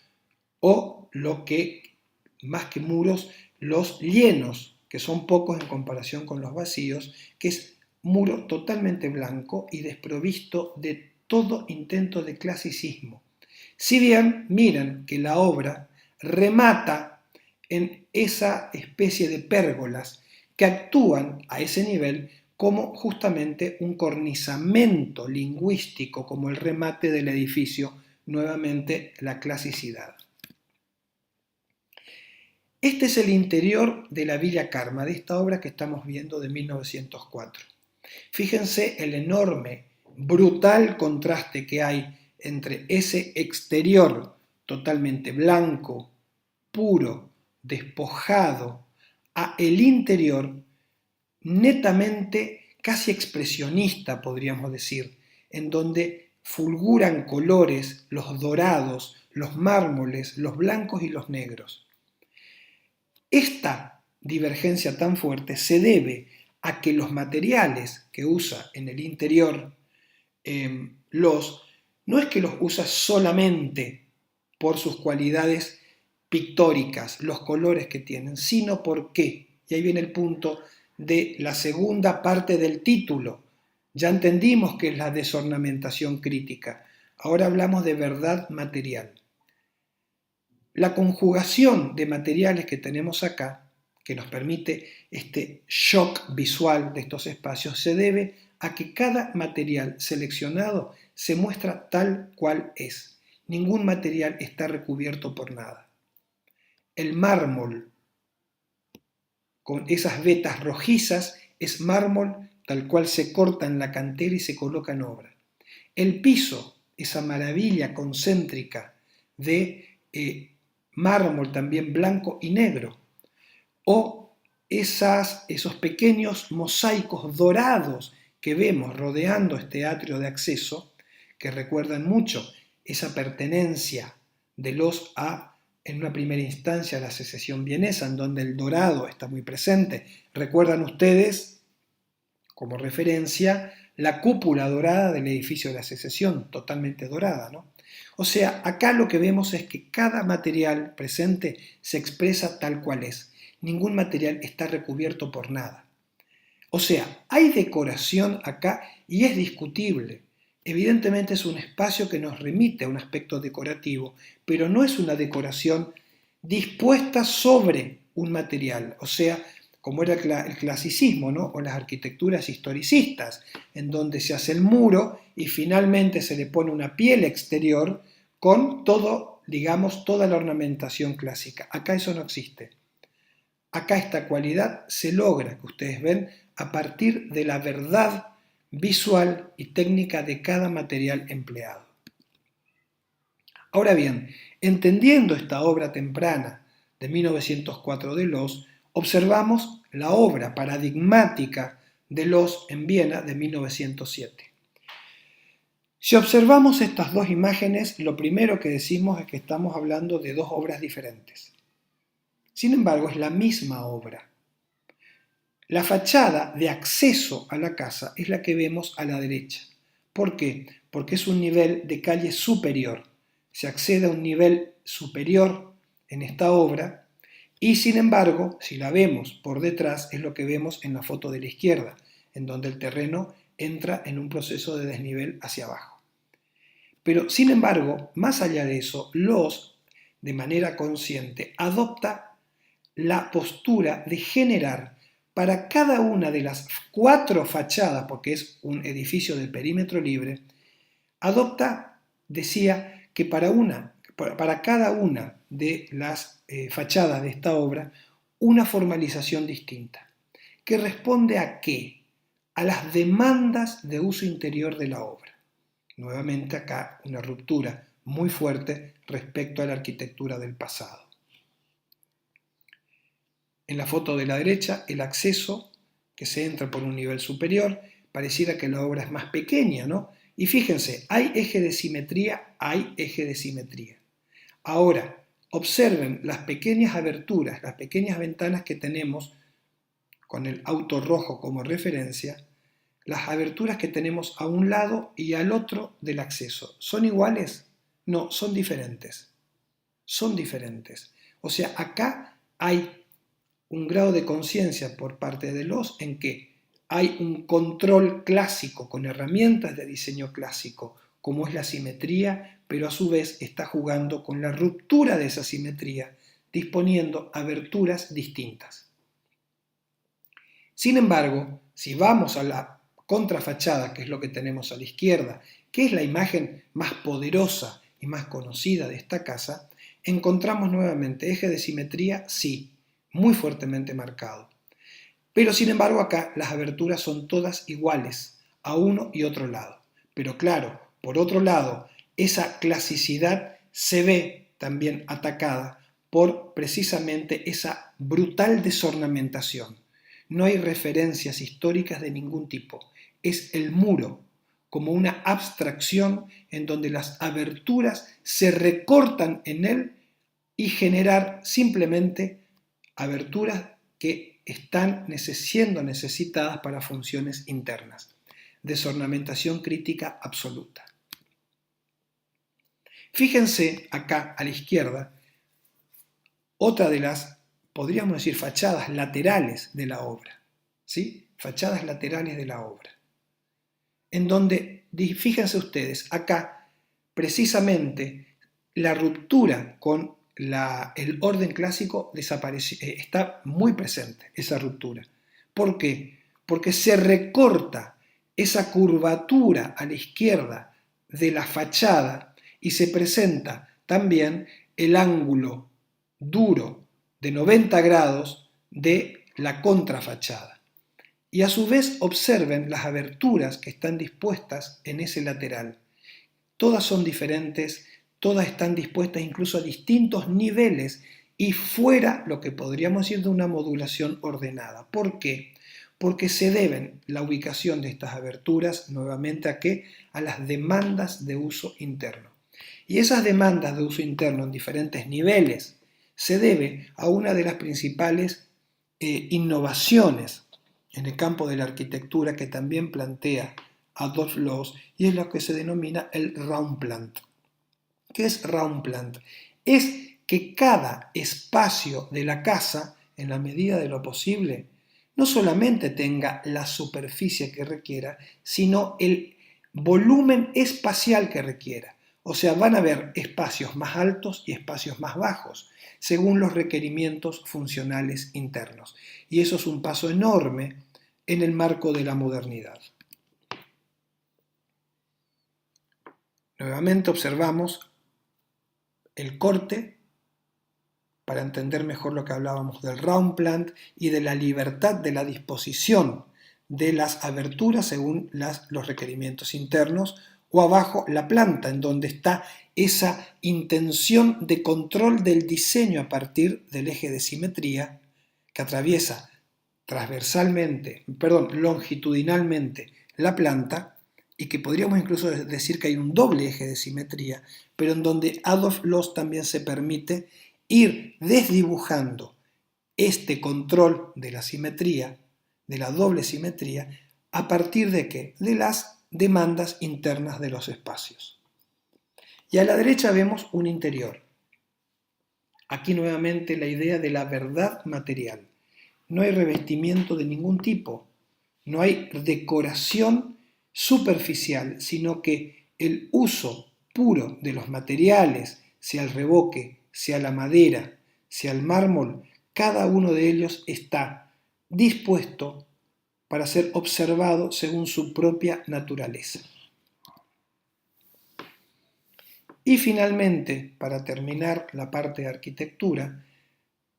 o lo que, más que muros, los llenos, que son pocos en comparación con los vacíos, que es muro totalmente blanco y desprovisto de todo intento de clasicismo. Si bien miren que la obra remata en esa especie de pérgolas que actúan a ese nivel como justamente un cornizamiento lingüístico, como el remate del edificio, nuevamente la clasicidad. Este es el interior de la Villa Karma, de esta obra que estamos viendo de 1904. Fíjense el enorme, brutal contraste que hay entre ese exterior totalmente blanco, puro, despojado, a el interior netamente casi expresionista, podríamos decir, en donde fulguran colores, los dorados, los mármoles, los blancos y los negros. Esta divergencia tan fuerte se debe a que los materiales que usa en el interior no es que los usa solamente por sus cualidades pictóricas, los colores que tienen, sino porque, y ahí viene el punto de la segunda parte del título, ya entendimos que es la desornamentación crítica, ahora hablamos de verdad material. La conjugación de materiales que tenemos acá, que nos permite este shock visual de estos espacios, se debe a que cada material seleccionado se muestra tal cual es. Ningún material está recubierto por nada. El mármol, con esas vetas rojizas, es mármol tal cual se corta en la cantera y se coloca en obra. El piso, esa maravilla concéntrica de mármol también blanco y negro, o esos pequeños mosaicos dorados que vemos rodeando este atrio de acceso, que recuerdan mucho esa pertenencia de los a, en una primera instancia, a la secesión vienesa, en donde el dorado está muy presente. ¿Recuerdan ustedes, como referencia, la cúpula dorada del edificio de la secesión, totalmente dorada, ¿no? O sea, acá lo que vemos es que cada material presente se expresa tal cual es. Ningún material está recubierto por nada. O sea, hay decoración acá y es discutible. Evidentemente es un espacio que nos remite a un aspecto decorativo, pero no es una decoración dispuesta sobre un material, o sea, como era el clasicismo, ¿no? O las arquitecturas historicistas, en donde se hace el muro y finalmente se le pone una piel exterior con todo, digamos, toda la ornamentación clásica. Acá eso no existe. Acá esta cualidad se logra, que ustedes ven, a partir de la verdad visual y técnica de cada material empleado. Ahora bien, entendiendo esta obra temprana de 1904 de Loos, observamos la obra paradigmática de Loos en Viena de 1907. Si observamos estas dos imágenes, lo primero que decimos es que estamos hablando de dos obras diferentes. Sin embargo, es la misma obra. La fachada de acceso a la casa es la que vemos a la derecha. ¿Por qué? Porque es un nivel de calle superior. Se accede a un nivel superior en esta obra y, sin embargo, si la vemos por detrás, es lo que vemos en la foto de la izquierda, en donde el terreno entra en un proceso de desnivel hacia abajo. Pero, sin embargo, más allá de eso, de manera consciente, adopta la postura de generar para cada una de las 4 fachadas, porque es un edificio de perímetro libre, adopta, decía, que para cada una de las fachadas de esta obra, una formalización distinta, que responde ¿a qué? A las demandas de uso interior de la obra. Nuevamente acá una ruptura muy fuerte respecto a la arquitectura del pasado. En la foto de la derecha, el acceso, que se entra por un nivel superior, pareciera que la obra es más pequeña, ¿no? Y fíjense, hay eje de simetría, hay eje de simetría. Ahora, observen las pequeñas aberturas, las pequeñas ventanas que tenemos con el auto rojo como referencia, las aberturas que tenemos a un lado y al otro del acceso. ¿Son iguales? No, son diferentes. Son diferentes. O sea, acá hay un grado de conciencia por parte de los en que hay un control clásico con herramientas de diseño clásico, como es la simetría, pero a su vez está jugando con la ruptura de esa simetría, disponiendo aberturas distintas. Sin embargo, si vamos a la contrafachada, que es lo que tenemos a la izquierda, que es la imagen más poderosa y más conocida de esta casa, encontramos nuevamente eje de simetría, sí, muy fuertemente marcado. Pero sin embargo acá las aberturas son todas iguales a uno y otro lado. Pero claro, por otro lado, esa clasicidad se ve también atacada por precisamente esa brutal desornamentación. No hay referencias históricas de ningún tipo. Es el muro como una abstracción en donde las aberturas se recortan en él y generar simplemente aberturas que están siendo necesitadas para funciones internas. Desornamentación crítica absoluta. Fíjense acá a la izquierda otra de las, podríamos decir, fachadas laterales de la obra. ¿Sí? Fachadas laterales de la obra. En donde, fíjense ustedes, acá precisamente la ruptura con el orden clásico está muy presente, esa ruptura. ¿Por qué? Porque se recorta esa curvatura a la izquierda de la fachada y se presenta también el ángulo duro de 90 grados de la contrafachada. Y a su vez observen las aberturas que están dispuestas en ese lateral. Todas son diferentes, todas están dispuestas incluso a distintos niveles y fuera lo que podríamos decir de una modulación ordenada. ¿Por qué? Porque se deben la ubicación de estas aberturas nuevamente ¿a qué? A las demandas de uso interno. Y esas demandas de uso interno en diferentes niveles se debe a una de las principales innovaciones en el campo de la arquitectura que también plantea Adolf Loos y es lo que se denomina el Raumplan. ¿Qué es Raumplan? Es que cada espacio de la casa, en la medida de lo posible, no solamente tenga la superficie que requiera, sino el volumen espacial que requiera. O sea, van a haber espacios más altos y espacios más bajos, según los requerimientos funcionales internos. Y eso es un paso enorme en el marco de la modernidad. Nuevamente observamos el corte para entender mejor lo que hablábamos del Raumplan y de la libertad de la disposición de las aberturas según los requerimientos internos, o abajo la planta, en donde está esa intención de control del diseño a partir del eje de simetría que atraviesa longitudinalmente la planta y que podríamos incluso decir que hay un doble eje de simetría, pero en donde Adolf Loos también se permite ir desdibujando este control de la simetría, de la doble simetría, ¿a partir de qué? De las demandas internas de los espacios. Y a la derecha vemos un interior. Aquí nuevamente la idea de la verdad material. No hay revestimiento de ningún tipo, no hay decoración superficial, sino que el uso puro de los materiales, sea el revoque, sea la madera, sea el mármol, cada uno de ellos está dispuesto para ser observado según su propia naturaleza. Y finalmente, para terminar la parte de arquitectura,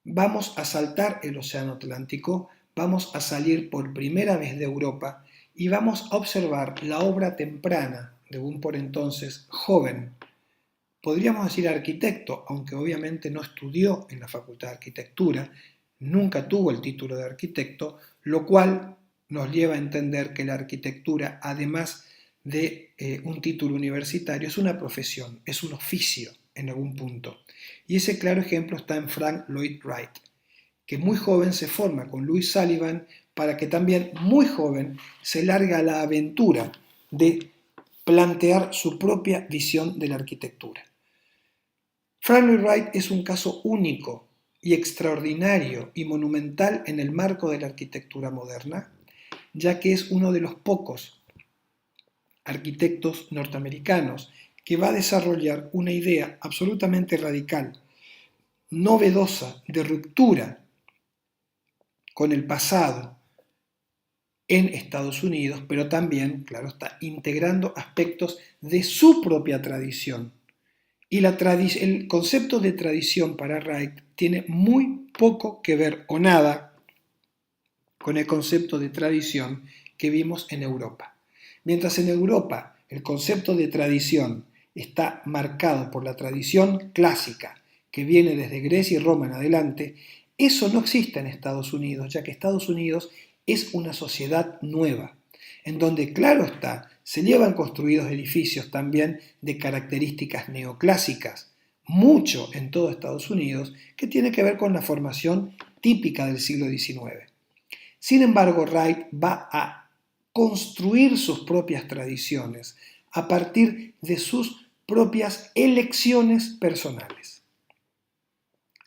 vamos a saltar el Océano Atlántico, vamos a salir por primera vez de Europa y vamos a observar la obra temprana de un por entonces joven, podríamos decir arquitecto, aunque obviamente no estudió en la Facultad de Arquitectura, nunca tuvo el título de arquitecto, lo cual nos lleva a entender que la arquitectura, además de un título universitario, es una profesión, es un oficio en algún punto. Y ese claro ejemplo está en Frank Lloyd Wright, que muy joven se forma con Louis Sullivan para que también muy joven se larga a la aventura de plantear su propia visión de la arquitectura. Frank Lloyd Wright es un caso único y extraordinario y monumental en el marco de la arquitectura moderna, ya que es uno de los pocos arquitectos norteamericanos que va a desarrollar una idea absolutamente radical, novedosa, de ruptura con el pasado en Estados Unidos, pero también, claro está, integrando aspectos de su propia tradición. Y el concepto de tradición para Wright tiene muy poco que ver o nada con el concepto de tradición que vimos en Europa. Mientras en Europa el concepto de tradición está marcado por la tradición clásica que viene desde Grecia y Roma en adelante, eso no existe en Estados Unidos, ya que Estados Unidos es una sociedad nueva, en donde, claro está, se llevan construidos edificios también de características neoclásicas, mucho en todo Estados Unidos, que tiene que ver con la formación típica del siglo XIX. Sin embargo, Wright va a construir sus propias tradiciones a partir de sus propias elecciones personales.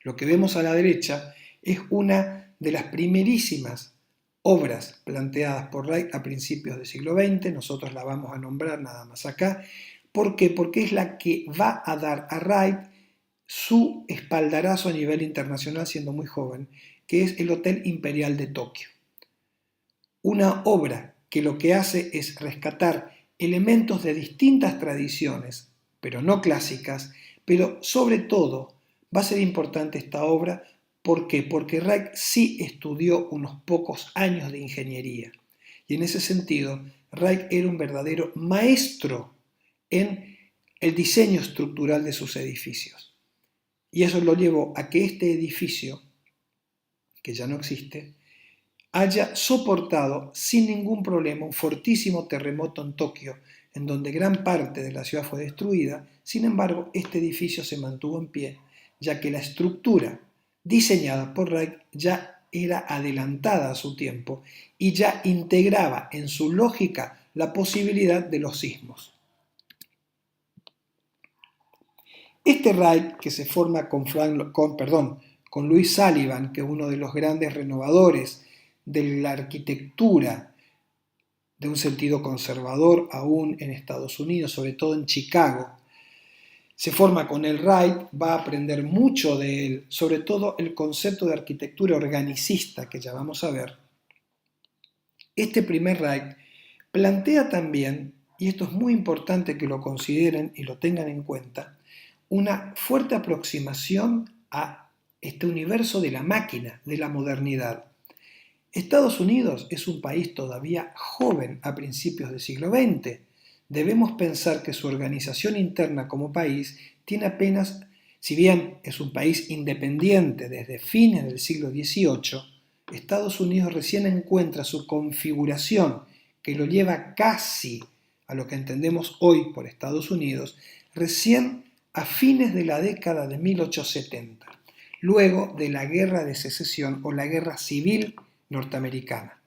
Lo que vemos a la derecha es una de las primerísimas obras planteadas por Wright a principios del siglo XX, nosotros la vamos a nombrar nada más acá. ¿Por qué? Porque es la que va a dar a Wright su espaldarazo a nivel internacional siendo muy joven, que es el Hotel Imperial de Tokio. Una obra que lo que hace es rescatar elementos de distintas tradiciones, pero no clásicas, pero sobre todo va a ser importante esta obra. ¿Por qué? Porque Wright sí estudió unos pocos años de ingeniería. Y en ese sentido, Wright era un verdadero maestro en el diseño estructural de sus edificios. Y eso lo llevó a que este edificio, que ya no existe, haya soportado sin ningún problema un fortísimo terremoto en Tokio, en donde gran parte de la ciudad fue destruida. Sin embargo, este edificio se mantuvo en pie, ya que la estructura diseñada por Wright ya era adelantada a su tiempo y ya integraba en su lógica la posibilidad de los sismos. Este Wright, que se forma con Louis Sullivan, que es uno de los grandes renovadores de la arquitectura de un sentido conservador aún en Estados Unidos, sobre todo en Chicago. Se forma con el Wright, va a aprender mucho de él, sobre todo el concepto de arquitectura organicista que ya vamos a ver. Este primer Wright plantea también, y esto es muy importante que lo consideren y lo tengan en cuenta, una fuerte aproximación a este universo de la máquina, de la modernidad. Estados Unidos es un país todavía joven a principios del siglo XX. Debemos pensar que su organización interna como país tiene apenas, si bien es un país independiente desde fines del siglo XVIII, Estados Unidos recién encuentra su configuración que lo lleva casi a lo que entendemos hoy por Estados Unidos recién a fines de la década de 1870, luego de la Guerra de Secesión o la Guerra Civil norteamericana,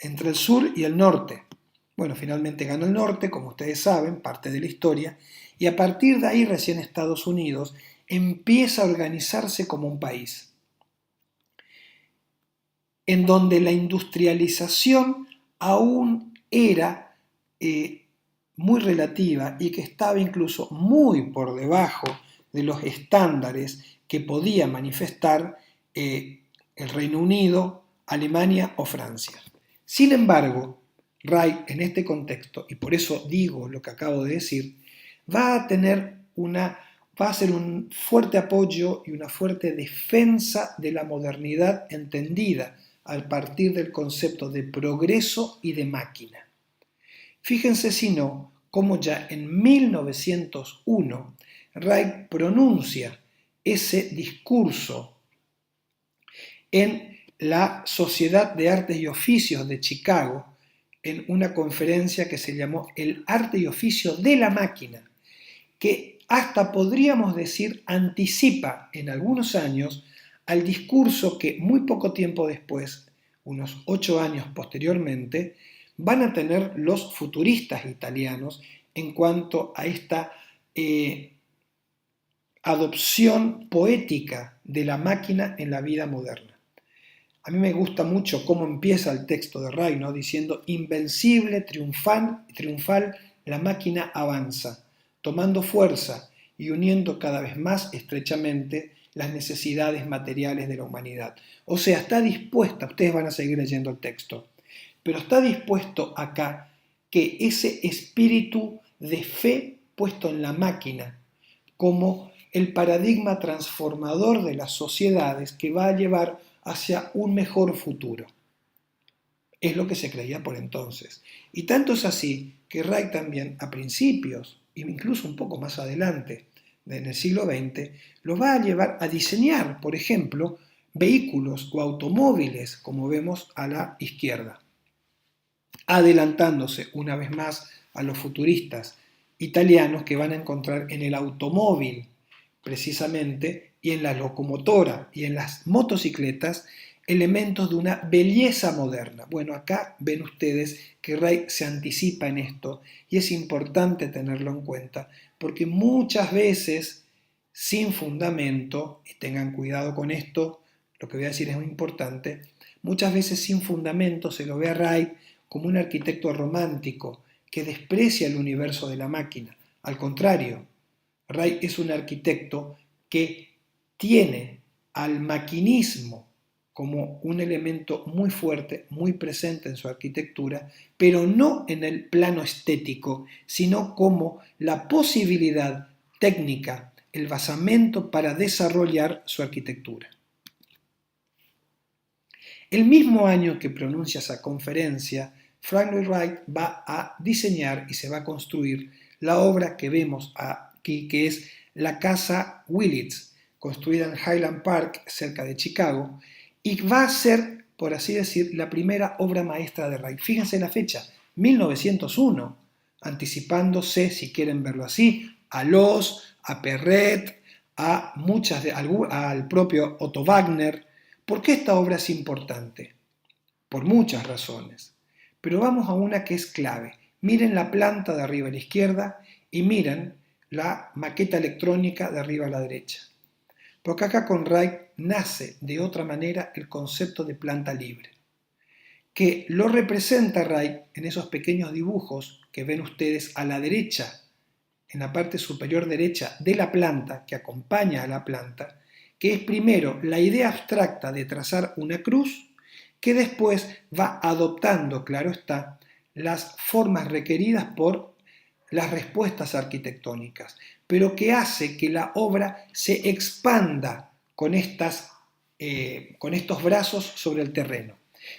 entre el sur y el norte. Bueno, finalmente ganó el norte, como ustedes saben, parte de la historia, y a partir de ahí recién Estados Unidos empieza a organizarse como un país, en donde la industrialización aún era muy relativa y que estaba incluso muy por debajo de los estándares que podía manifestar el Reino Unido, Alemania o Francia. Sin embargo, Wright en este contexto, y por eso digo lo que acabo de decir, va a hacer un fuerte apoyo y una fuerte defensa de la modernidad entendida a partir del concepto de progreso y de máquina. Fíjense si no, cómo ya en 1901 Wright pronuncia ese discurso en la Sociedad de Artes y Oficios de Chicago, en una conferencia que se llamó El arte y oficio de la máquina, que hasta podríamos decir anticipa en algunos años al discurso que muy poco tiempo después, unos 8 años posteriormente, van a tener los futuristas italianos en cuanto a esta adopción poética de la máquina en la vida moderna. A mí me gusta mucho cómo empieza el texto de Wright, ¿no? Diciendo, invencible, triunfal, la máquina avanza, tomando fuerza y uniendo cada vez más estrechamente las necesidades materiales de la humanidad. O sea, está dispuesta, ustedes van a seguir leyendo el texto, pero está dispuesto acá que ese espíritu de fe puesto en la máquina como el paradigma transformador de las sociedades que va a llevar hacia un mejor futuro. Es lo que se creía por entonces. Y tanto es así que Wright también a principios, incluso un poco más adelante, en el siglo XX, lo va a llevar a diseñar, por ejemplo, vehículos o automóviles, como vemos a la izquierda, adelantándose una vez más a los futuristas italianos que van a encontrar en el automóvil precisamente y en la locomotora y en las motocicletas elementos de una belleza moderna. Bueno, acá ven ustedes que Wright se anticipa en esto y es importante tenerlo en cuenta porque muchas veces sin fundamento, y tengan cuidado con esto, lo que voy a decir es muy importante, muchas veces sin fundamento se lo ve a Wright como un arquitecto romántico que desprecia el universo de la máquina. Al contrario, Wright es un arquitecto que tiene al maquinismo como un elemento muy fuerte, muy presente en su arquitectura, pero no en el plano estético, sino como la posibilidad técnica, el basamento para desarrollar su arquitectura. El mismo año que pronuncia esa conferencia, Frank Lloyd Wright va a diseñar y se va a construir la obra que vemos aquí, que es la Casa Willits, construida en Highland Park, cerca de Chicago, y va a ser, por así decir, la primera obra maestra de Wright. Fíjense la fecha, 1901, anticipándose, si quieren verlo así, a Perret, al propio Otto Wagner. ¿Por qué esta obra es importante? Por muchas razones. Pero vamos a una que es clave. Miren la planta de arriba a la izquierda y miren la maqueta electrónica de arriba a la derecha. Porque acá con Wright nace de otra manera el concepto de planta libre, que lo representa Wright en esos pequeños dibujos que ven ustedes a la derecha, en la parte superior derecha de la planta, que acompaña a la planta, que es primero la idea abstracta de trazar una cruz, que después va adoptando, claro está, las formas requeridas por las respuestas arquitectónicas, pero que hace que la obra se expanda con estos brazos sobre el terreno.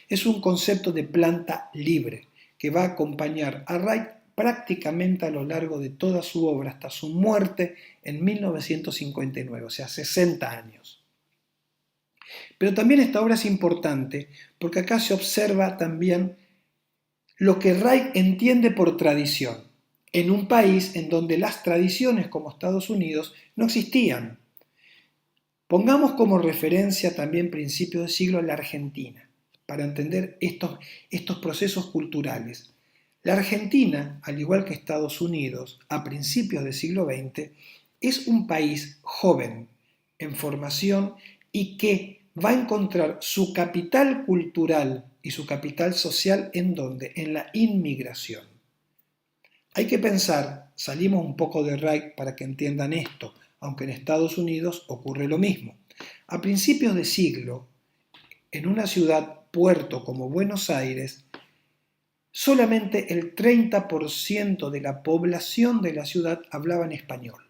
Es un concepto de planta libre que va a acompañar a Wright prácticamente a lo largo de toda su obra hasta su muerte en 1959, o sea, 60 años. Pero también esta obra es importante porque acá se observa también lo que Wright entiende por tradición. en un país en donde las tradiciones como Estados Unidos no existían. Pongamos como referencia también principios del siglo la Argentina, para entender estos procesos culturales. La Argentina, al igual que Estados Unidos, a principios del siglo XX, es un país joven, en formación y que va a encontrar su capital cultural y su capital social ¿en dónde? En la inmigración. Hay que pensar, salimos un poco de Reich para que entiendan esto, aunque en Estados Unidos ocurre lo mismo. A principios de siglo, en una ciudad puerto como Buenos Aires, solamente el 30% de la población de la ciudad hablaba en español.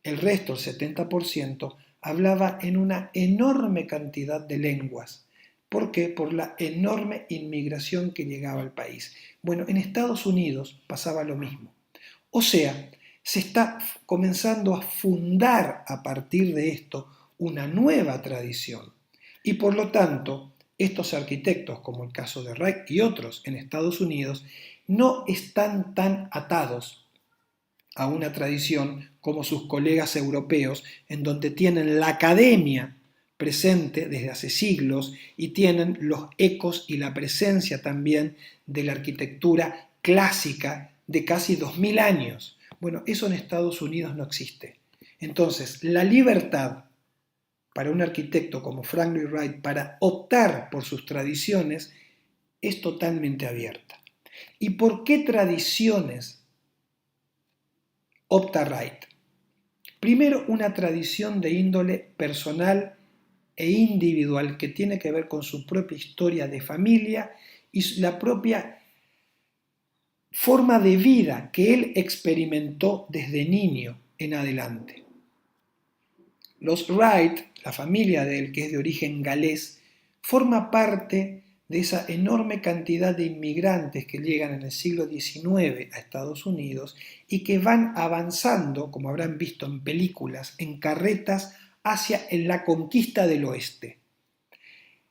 El resto, el 70%, hablaba en una enorme cantidad de lenguas. ¿Por qué? Por la enorme inmigración que llegaba al país. Bueno, en Estados Unidos pasaba lo mismo. O sea, se está comenzando a fundar a partir de esto una nueva tradición. Y por lo tanto, estos arquitectos, como el caso de Reich y otros en Estados Unidos, no están tan atados a una tradición como sus colegas europeos, en donde tienen la academia presente desde hace siglos y tienen los ecos y la presencia también de la arquitectura clásica de casi 2000 años. Bueno, eso en Estados Unidos no existe. Entonces, la libertad para un arquitecto como Frank Lloyd Wright para optar por sus tradiciones es totalmente abierta. ¿Y por qué tradiciones opta Wright? Primero, una tradición de índole personal e individual que tiene que ver con su propia historia de familia y la propia forma de vida que él experimentó desde niño en adelante. Los Wright, la familia de él, que es de origen galés, forma parte de esa enorme cantidad de inmigrantes que llegan en el siglo XIX a Estados Unidos y que van avanzando, como habrán visto en películas, en carretas hacia la conquista del oeste.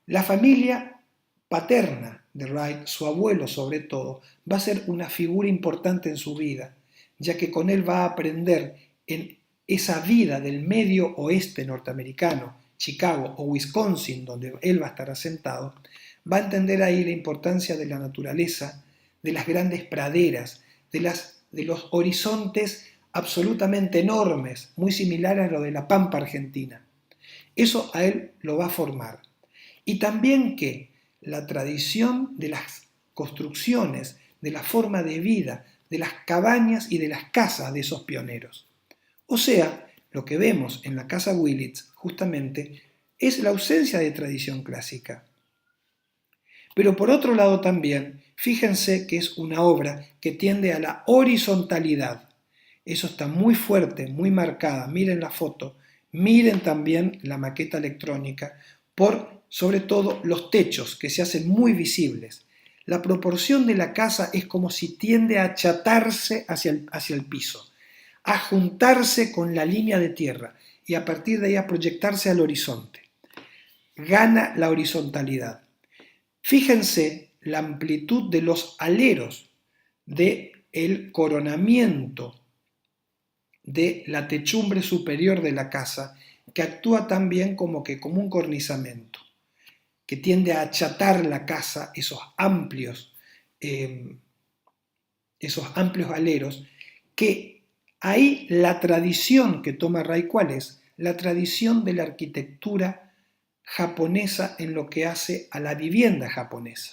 La familia paterna de Wright, su abuelo sobre todo, va a ser una figura importante en su vida, ya que con él va a aprender en esa vida del medio oeste norteamericano, Chicago o Wisconsin, donde él va a estar asentado, va a entender ahí la importancia de la naturaleza, de las grandes praderas, de los horizontes absolutamente enormes, muy similares a lo de la Pampa Argentina. Eso a él lo va a formar. Y también que la tradición de las construcciones, de la forma de vida, de las cabañas y de las casas de esos pioneros. O sea, lo que vemos en la casa Willits justamente es la ausencia de tradición clásica. Pero por otro lado también, fíjense que es una obra que tiende a la horizontalidad. Eso está muy fuerte, muy marcada. Miren la foto, miren también la maqueta electrónica, por sobre todo los techos que se hacen muy visibles. La proporción de la casa es como si tiende a achatarse hacia el piso, a juntarse con la línea de tierra y a partir de ahí a proyectarse al horizonte. Gana la horizontalidad. Fíjense la amplitud de los aleros del coronamiento de la techumbre superior de la casa, que actúa también como un cornizamiento, que tiende a achatar la casa, esos amplios aleros, que ahí la tradición que toma Ray, ¿cuál es? La tradición de la arquitectura japonesa en lo que hace a la vivienda japonesa.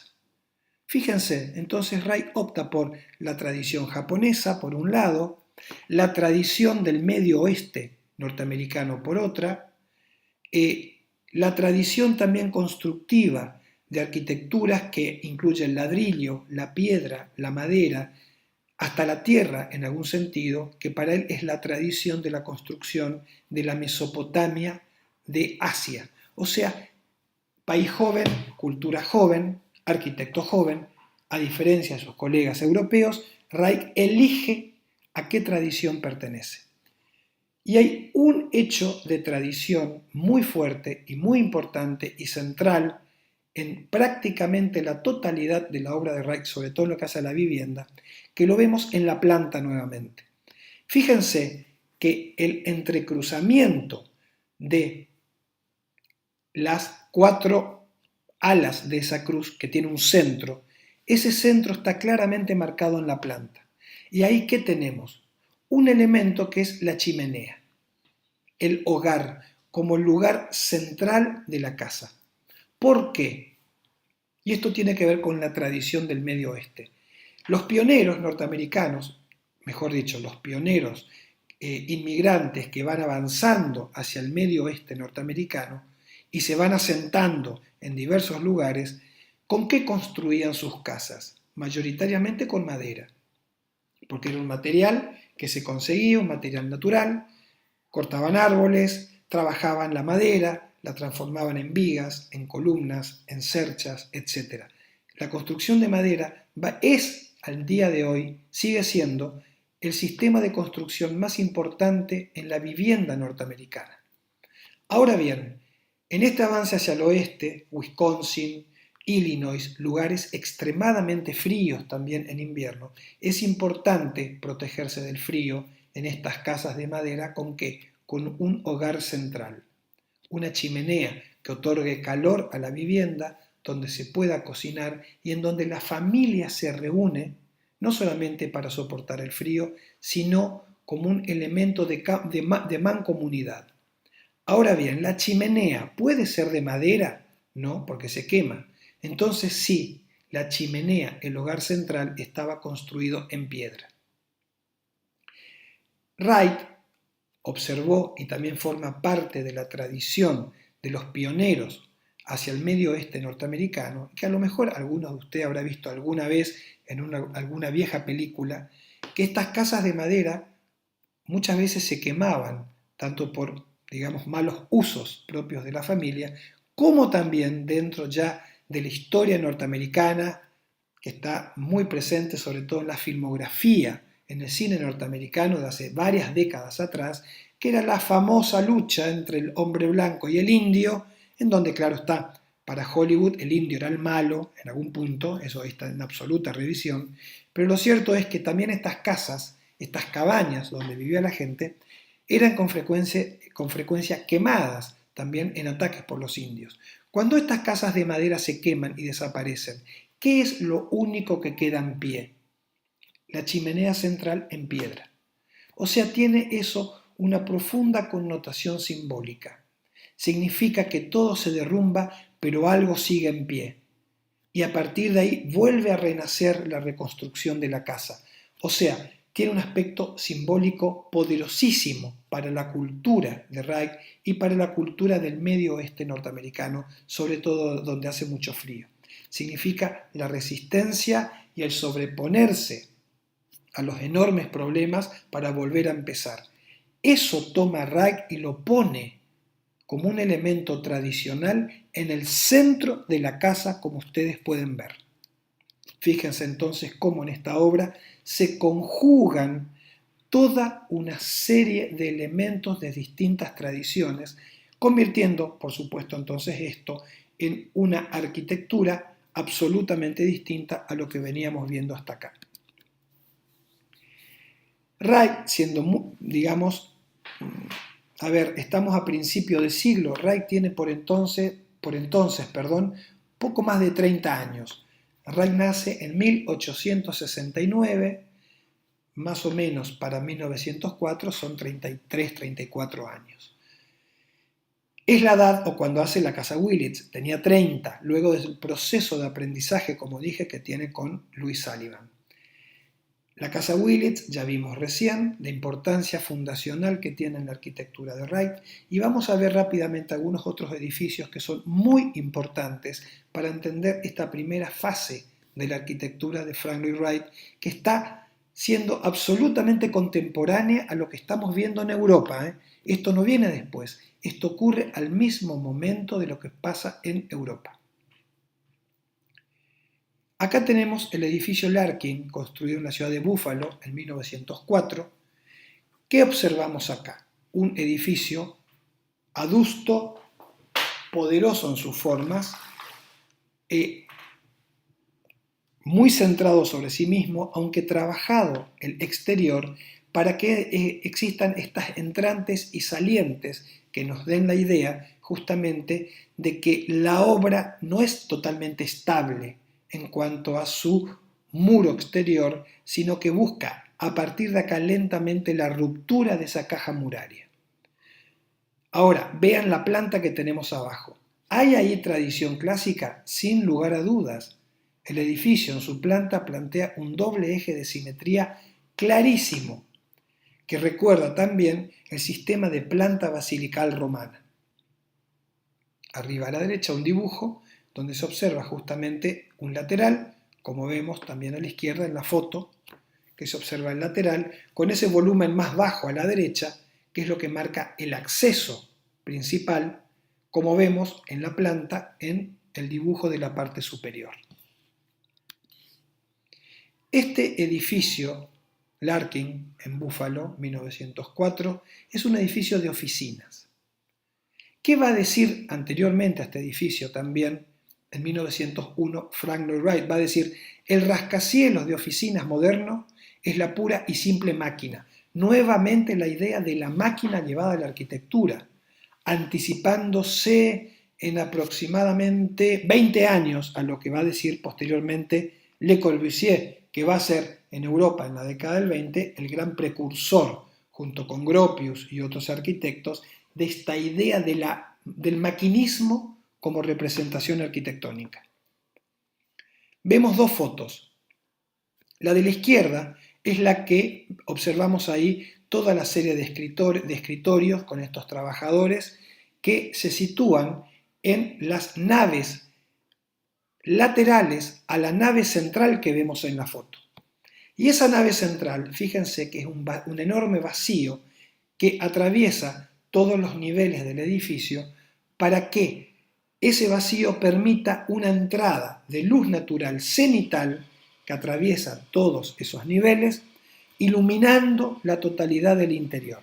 Fíjense, entonces Ray opta por la tradición japonesa por un lado, la tradición del medio oeste norteamericano por otra, la tradición también constructiva de arquitecturas que incluye el ladrillo, la piedra, la madera, hasta la tierra en algún sentido, que para él es la tradición de la construcción de la Mesopotamia de Asia. O sea, país joven, cultura joven, arquitecto joven, a diferencia de sus colegas europeos, Reich elige a qué tradición pertenece. Y hay un hecho de tradición muy fuerte y muy importante y central en prácticamente la totalidad de la obra de Reich, sobre todo en lo que hace a la vivienda, que lo vemos en la planta nuevamente. Fíjense que el entrecruzamiento de las 4 alas de esa cruz, que tiene un centro, ese centro está claramente marcado en la planta. Y ahí, ¿qué tenemos? Un elemento que es la chimenea, el hogar, como el lugar central de la casa. ¿Por qué? Y esto tiene que ver con la tradición del Medio Oeste. Los pioneros norteamericanos, mejor dicho, los pioneros inmigrantes que van avanzando hacia el Medio Oeste norteamericano y se van asentando en diversos lugares, ¿con qué construían sus casas? Mayoritariamente con madera, porque era un material que se conseguía, un material natural. Cortaban árboles, trabajaban la madera, la transformaban en vigas, en columnas, en cerchas, etc. La construcción de madera es, al día de hoy, sigue siendo el sistema de construcción más importante en la vivienda norteamericana. Ahora bien, en este avance hacia el oeste, Wisconsin, Illinois, lugares extremadamente fríos también en invierno, es importante protegerse del frío en estas casas de madera. ¿Con qué? Con un hogar central, una chimenea que otorgue calor a la vivienda, donde se pueda cocinar y en donde la familia se reúne, no solamente para soportar el frío, sino como un elemento de mancomunidad. Ahora bien, ¿la chimenea puede ser de madera? No, porque se quema. Entonces sí, la chimenea, el hogar central, estaba construido en piedra. Wright observó, y también forma parte de la tradición de los pioneros hacia el Medio Oeste norteamericano, que a lo mejor alguno de ustedes habrá visto alguna vez en alguna vieja película, que estas casas de madera muchas veces se quemaban, tanto por, digamos, malos usos propios de la familia, como también dentro ya de la historia norteamericana, que está muy presente sobre todo en la filmografía, en el cine norteamericano de hace varias décadas atrás, que era la famosa lucha entre el hombre blanco y el indio, en donde, claro está, para Hollywood el indio era el malo en algún punto, eso está en absoluta revisión, pero lo cierto es que también estas casas, estas cabañas donde vivía la gente, eran con frecuencia quemadas también en ataques por los indios. Cuando estas casas de madera se queman y desaparecen, ¿qué es lo único que queda en pie? La chimenea central en piedra. O sea, tiene eso una profunda connotación simbólica. Significa que todo se derrumba, pero algo sigue en pie. Y a partir de ahí vuelve a renacer la reconstrucción de la casa. O sea, tiene un aspecto simbólico poderosísimo para la cultura de Reich y para la cultura del Medio Oeste norteamericano, sobre todo donde hace mucho frío. Significa la resistencia y el sobreponerse a los enormes problemas para volver a empezar. Eso toma Reich y lo pone como un elemento tradicional en el centro de la casa, como ustedes pueden ver. Fíjense entonces cómo en esta obra se conjugan toda una serie de elementos de distintas tradiciones, convirtiendo, por supuesto, entonces esto en una arquitectura absolutamente distinta a lo que veníamos viendo hasta acá. Reich, siendo, digamos, estamos a principio de siglo, Reich tiene por entonces, poco más de 30 años. Reich nace en 1869, más o menos para 1904 son 33, 34 años. Es la edad, o cuando hace la Casa Willits, tenía 30, luego del proceso de aprendizaje, como dije, que tiene con Louis Sullivan. La Casa Willits, ya vimos recién, la importancia fundacional que tiene en la arquitectura de Reich, y vamos a ver rápidamente algunos otros edificios que son muy importantes para entender esta primera fase de la arquitectura de Frank Lloyd Wright, que está siendo absolutamente contemporánea a lo que estamos viendo en Europa. Esto no viene después, esto ocurre al mismo momento de lo que pasa en Europa. Acá tenemos el edificio Larkin, construido en la ciudad de Buffalo en 1904. ¿Qué observamos acá? Un edificio adusto, poderoso en sus formas, muy centrado sobre sí mismo, aunque trabajado el exterior para que existan estas entrantes y salientes que nos den la idea justamente de que la obra no es totalmente estable en cuanto a su muro exterior, sino que busca a partir de acá lentamente la ruptura de esa caja muraria. Ahora, vean la planta que tenemos abajo. ¿Hay ahí tradición clásica? Sin lugar a dudas. El edificio en su planta plantea un doble eje de simetría clarísimo, que recuerda también el sistema de planta basilical romana. Arriba a la derecha un dibujo donde se observa justamente un lateral, como vemos también a la izquierda en la foto, que se observa el lateral, con ese volumen más bajo a la derecha, que es lo que marca el acceso principal, como vemos en la planta en el dibujo de la parte superior. Este edificio, Larkin, en Buffalo, 1904, es un edificio de oficinas. ¿Qué va a decir anteriormente a este edificio también, en 1901, Frank Lloyd Wright? Va a decir, el rascacielos de oficinas moderno es la pura y simple máquina. Nuevamente la idea de la máquina llevada a la arquitectura, anticipándose en aproximadamente 20 años a lo que va a decir posteriormente Le Corbusier, que va a ser en Europa en la década del 20 el gran precursor, junto con Gropius y otros arquitectos, de esta idea del maquinismo como representación arquitectónica. Vemos dos fotos. La de la izquierda es la que observamos ahí toda la serie de escritorios con estos trabajadores que se sitúan en las naves laterales a la nave central que vemos en la foto. Y esa nave central, fíjense que es un enorme vacío que atraviesa todos los niveles del edificio para que ese vacío permita una entrada de luz natural cenital que atraviesa todos esos niveles, iluminando la totalidad del interior.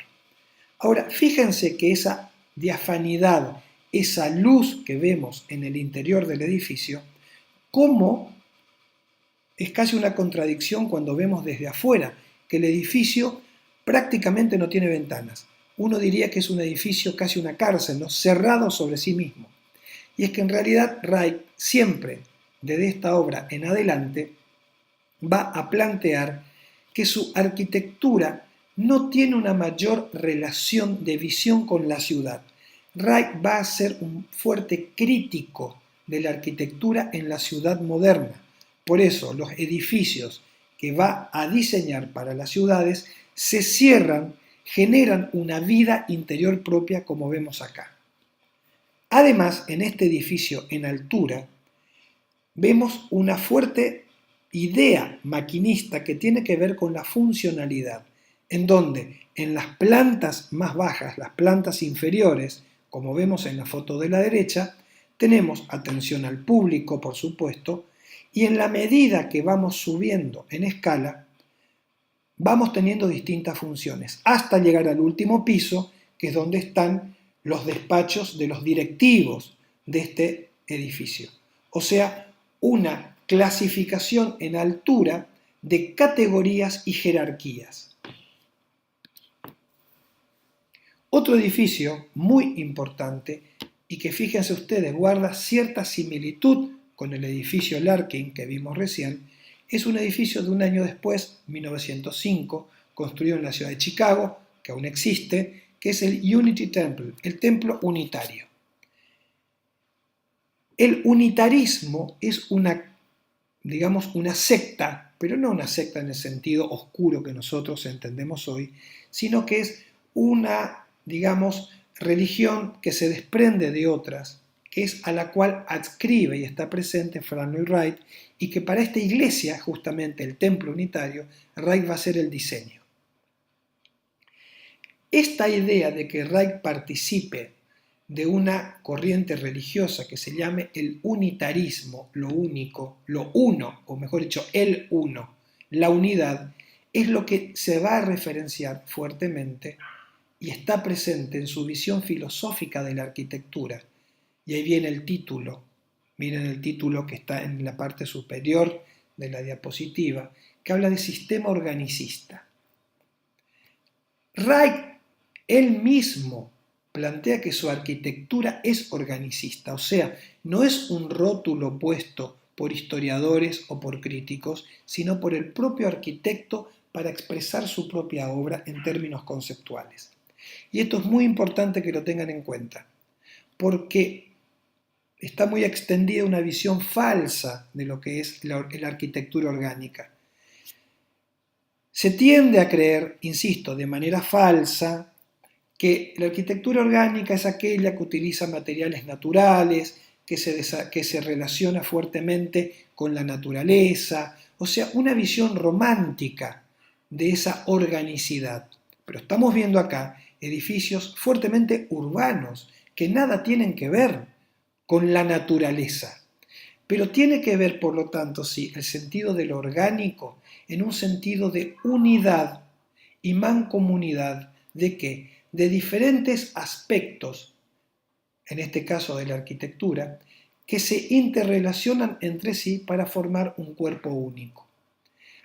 Ahora, fíjense que esa diafanidad, esa luz que vemos en el interior del edificio, cómo es casi una contradicción cuando vemos desde afuera que el edificio prácticamente no tiene ventanas. Uno diría que es un edificio casi una cárcel, ¿no? Cerrado sobre sí mismo. Y es que en realidad Wright siempre, desde esta obra en adelante, va a plantear que su arquitectura no tiene una mayor relación de visión con la ciudad. Wright va a ser un fuerte crítico de la arquitectura en la ciudad moderna. Por eso los edificios que va a diseñar para las ciudades se cierran, generan una vida interior propia como vemos acá. Además, en este edificio en altura, vemos una fuerte idea maquinista que tiene que ver con la funcionalidad, en donde en las plantas más bajas, las plantas inferiores, como vemos en la foto de la derecha, tenemos atención al público, por supuesto, y en la medida que vamos subiendo en escala, vamos teniendo distintas funciones, hasta llegar al último piso, que es donde están los despachos de los directivos de este edificio. O sea, una clasificación en altura de categorías y jerarquías. Otro edificio muy importante y que fíjense ustedes guarda cierta similitud con el edificio Larkin que vimos recién, es un edificio de un año después, 1905, construido en la ciudad de Chicago, que aún existe, que es el Unity Temple, el templo unitario. El unitarismo es una, digamos, una secta, pero no una secta en el sentido oscuro que nosotros entendemos hoy, sino que es una, digamos, religión que se desprende de otras, que es a la cual adscribe y está presente Frank Lloyd Wright, y que para esta iglesia, justamente el templo unitario, Wright va a hacer el diseño. Esta idea de que Wright participe de una corriente religiosa que se llame el unitarismo, lo único, lo uno, o mejor dicho, el uno, la unidad, es lo que se va a referenciar fuertemente y está presente en su visión filosófica de la arquitectura. Y ahí viene el título Miren el título que está en la parte superior de la diapositiva, que habla de sistema organicista. Reich, él mismo, plantea que su arquitectura es organicista, o sea, no es un rótulo puesto por historiadores o por críticos, sino por el propio arquitecto para expresar su propia obra en términos conceptuales. Y esto es muy importante que lo tengan en cuenta, porque está muy extendida una visión falsa de lo que es la arquitectura orgánica. Se tiende a creer, insisto, de manera falsa, que la arquitectura orgánica es aquella que utiliza materiales naturales, que se relaciona fuertemente con la naturaleza, o sea, una visión romántica de esa organicidad. Pero estamos viendo acá edificios fuertemente urbanos, que nada tienen que ver con la naturaleza. Pero tiene que ver, por lo tanto, sí, el sentido de lo orgánico en un sentido de unidad y mancomunidad. ¿De qué? De diferentes aspectos, en este caso de la arquitectura, que se interrelacionan entre sí para formar un cuerpo único.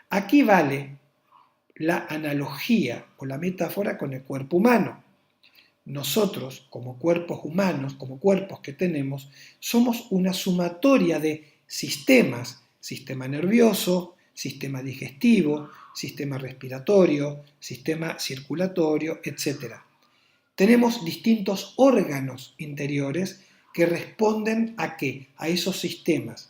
Aquí vale la analogía o la metáfora con el cuerpo humano. Nosotros, como cuerpos humanos, como cuerpos que tenemos, somos una sumatoria de sistemas, sistema nervioso, sistema digestivo, sistema respiratorio, sistema circulatorio, etc. Tenemos distintos órganos interiores que responden ¿a qué? A esos sistemas.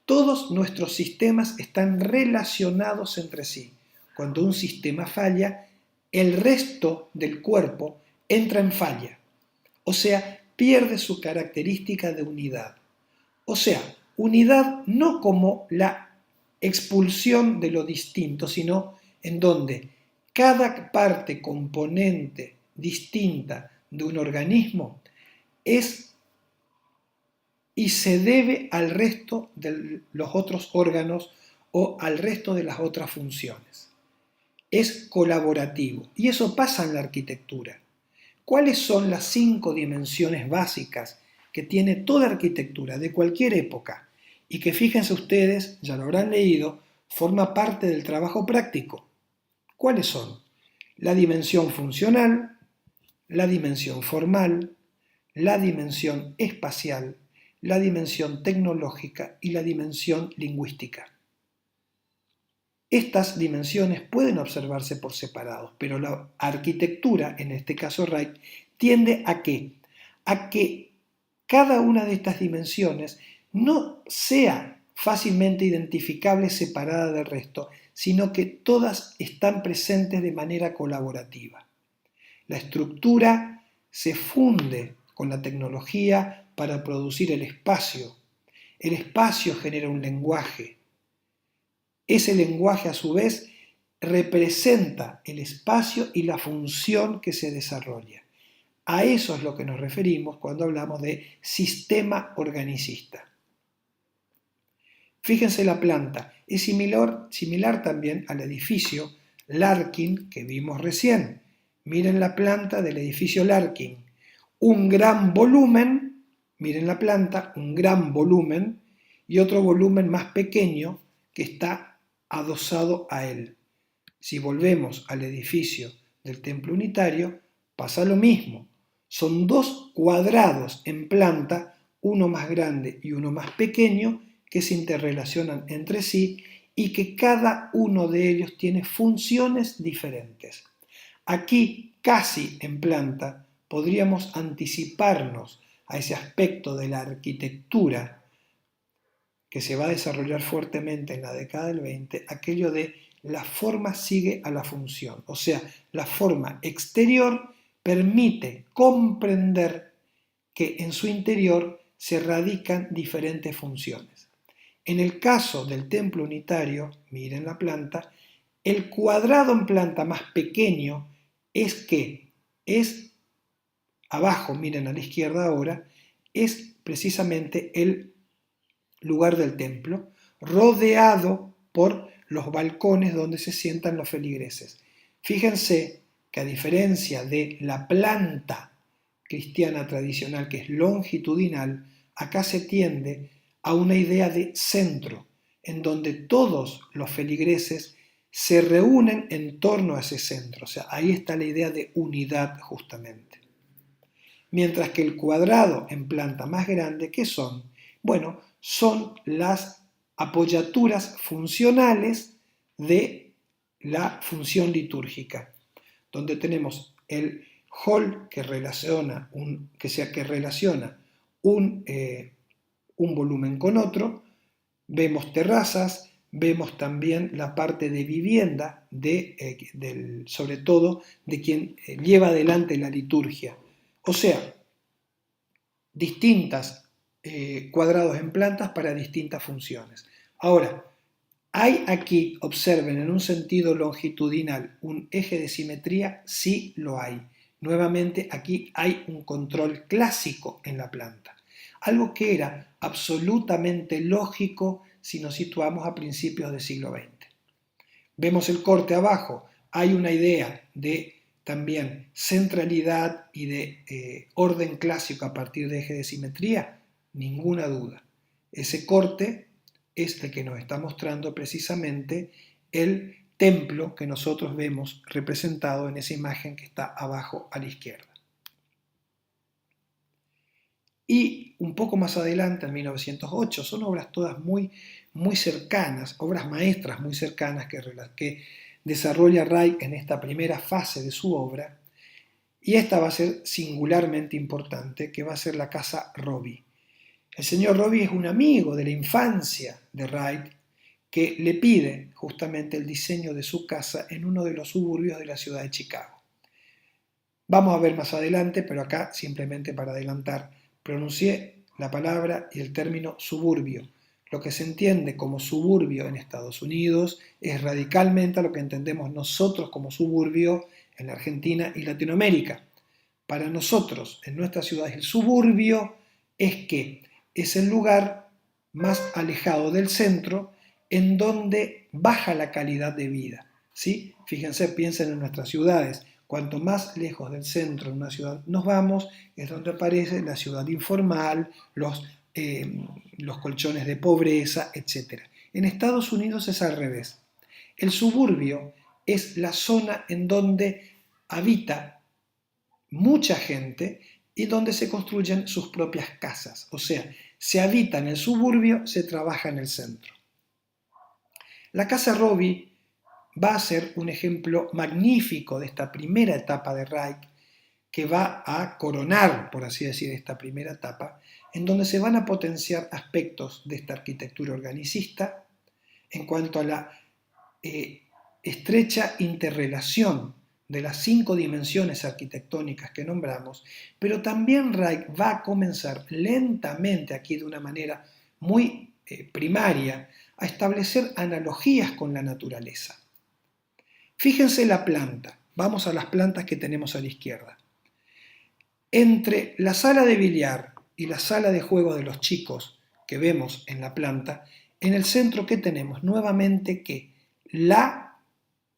Todos nuestros sistemas están relacionados entre sí. Cuando un sistema falla, el resto del cuerpo entra en falla. O sea, pierde su característica de unidad. O sea, unidad no como la expulsión de lo distinto, sino en donde cada parte componente distinta de un organismo es y se debe al resto de los otros órganos o al resto de las otras funciones. Es colaborativo y eso pasa en la arquitectura. ¿Cuáles son las 5 dimensiones básicas que tiene toda arquitectura de cualquier época? Y que fíjense ustedes, ya lo habrán leído, forma parte del trabajo práctico. ¿Cuáles son? La dimensión funcional, la dimensión formal, la dimensión espacial, la dimensión tecnológica y la dimensión lingüística. Estas dimensiones pueden observarse por separados, pero la arquitectura, en este caso Reich, tiende ¿a qué? A que cada una de estas dimensiones no sea fácilmente identificable separada del resto, sino que todas están presentes de manera colaborativa. La estructura se funde con la tecnología para producir el espacio. El espacio genera un lenguaje. Ese lenguaje, a su vez, representa el espacio y la función que se desarrolla. A eso es lo que nos referimos cuando hablamos de sistema organicista. Fíjense la planta, es similar también al edificio Larkin que vimos recién. Miren la planta del edificio Larkin. Un gran volumen, miren la planta, un gran volumen y otro volumen más pequeño que está adosado a él. Si volvemos al edificio del templo unitario, pasa lo mismo. Son 2 cuadrados en planta, uno más grande y uno más pequeño, que se interrelacionan entre sí y que cada uno de ellos tiene funciones diferentes. Aquí, casi en planta, podríamos anticiparnos a ese aspecto de la arquitectura que se va a desarrollar fuertemente en la década del 20, aquello de la forma sigue a la función, o sea, la forma exterior permite comprender que en su interior se radican diferentes funciones. En el caso del templo unitario, miren la planta, el cuadrado en planta más pequeño es que es abajo, miren a la izquierda ahora, es precisamente el lugar del templo, rodeado por los balcones donde se sientan los feligreses. Fíjense que a diferencia de la planta cristiana tradicional que es longitudinal, acá se tiende a una idea de centro, en donde todos los feligreses se reúnen en torno a ese centro. O sea, ahí está la idea de unidad justamente. Mientras que el cuadrado en planta más grande, ¿qué son? Bueno, son las apoyaturas funcionales de la función litúrgica, donde tenemos el hall que relaciona un volumen con otro, vemos terrazas, vemos también la parte de vivienda, sobre todo de quien lleva adelante la liturgia. O sea, distintas cuadrados en plantas para distintas funciones. Ahora, ¿hay aquí, observen, en un sentido longitudinal, un eje de simetría? Sí lo hay. Nuevamente, aquí hay un control clásico en la planta. Algo que era absolutamente lógico si nos situamos a principios del siglo XX. Vemos el corte abajo. Hay una idea de también centralidad y de orden clásico a partir de eje de simetría. Ninguna duda. Ese corte es el que nos está mostrando precisamente el templo que nosotros vemos representado en esa imagen que está abajo a la izquierda. Y un poco más adelante, en 1908, son obras todas muy, muy cercanas, obras maestras muy cercanas que desarrolla Reich en esta primera fase de su obra, y esta va a ser singularmente importante, que va a ser la casa Robbie. El señor Robbie es un amigo de la infancia de Reich que le pide justamente el diseño de su casa en uno de los suburbios de la ciudad de Chicago. Vamos a ver más adelante, pero acá simplemente para adelantar, pronuncié la palabra y el término suburbio. Lo que se entiende como suburbio en Estados Unidos es radicalmente a lo que entendemos nosotros como suburbio en la Argentina y Latinoamérica. Para nosotros, en nuestra ciudad, el suburbio es que es el lugar más alejado del centro en donde baja la calidad de vida. ¿Sí? Fíjense, piensen en nuestras ciudades. Cuanto más lejos del centro de una ciudad nos vamos, es donde aparece la ciudad informal, los colchones de pobreza, etc. En Estados Unidos es al revés. El suburbio es la zona en donde habita mucha gente y donde se construyen sus propias casas. O sea, se habita en el suburbio, se trabaja en el centro. La casa Robbie va a ser un ejemplo magnífico de esta primera etapa de Reich, que va a coronar, por así decir, esta primera etapa, en donde se van a potenciar aspectos de esta arquitectura organicista en cuanto a la estrecha interrelación de las 5 dimensiones arquitectónicas que nombramos, pero también Reich va a comenzar lentamente, aquí de una manera muy primaria, a establecer analogías con la naturaleza. Fíjense la planta, vamos a las plantas que tenemos a la izquierda. Entre la sala de billar y la sala de juego de los chicos que vemos en la planta, en el centro que tenemos nuevamente que la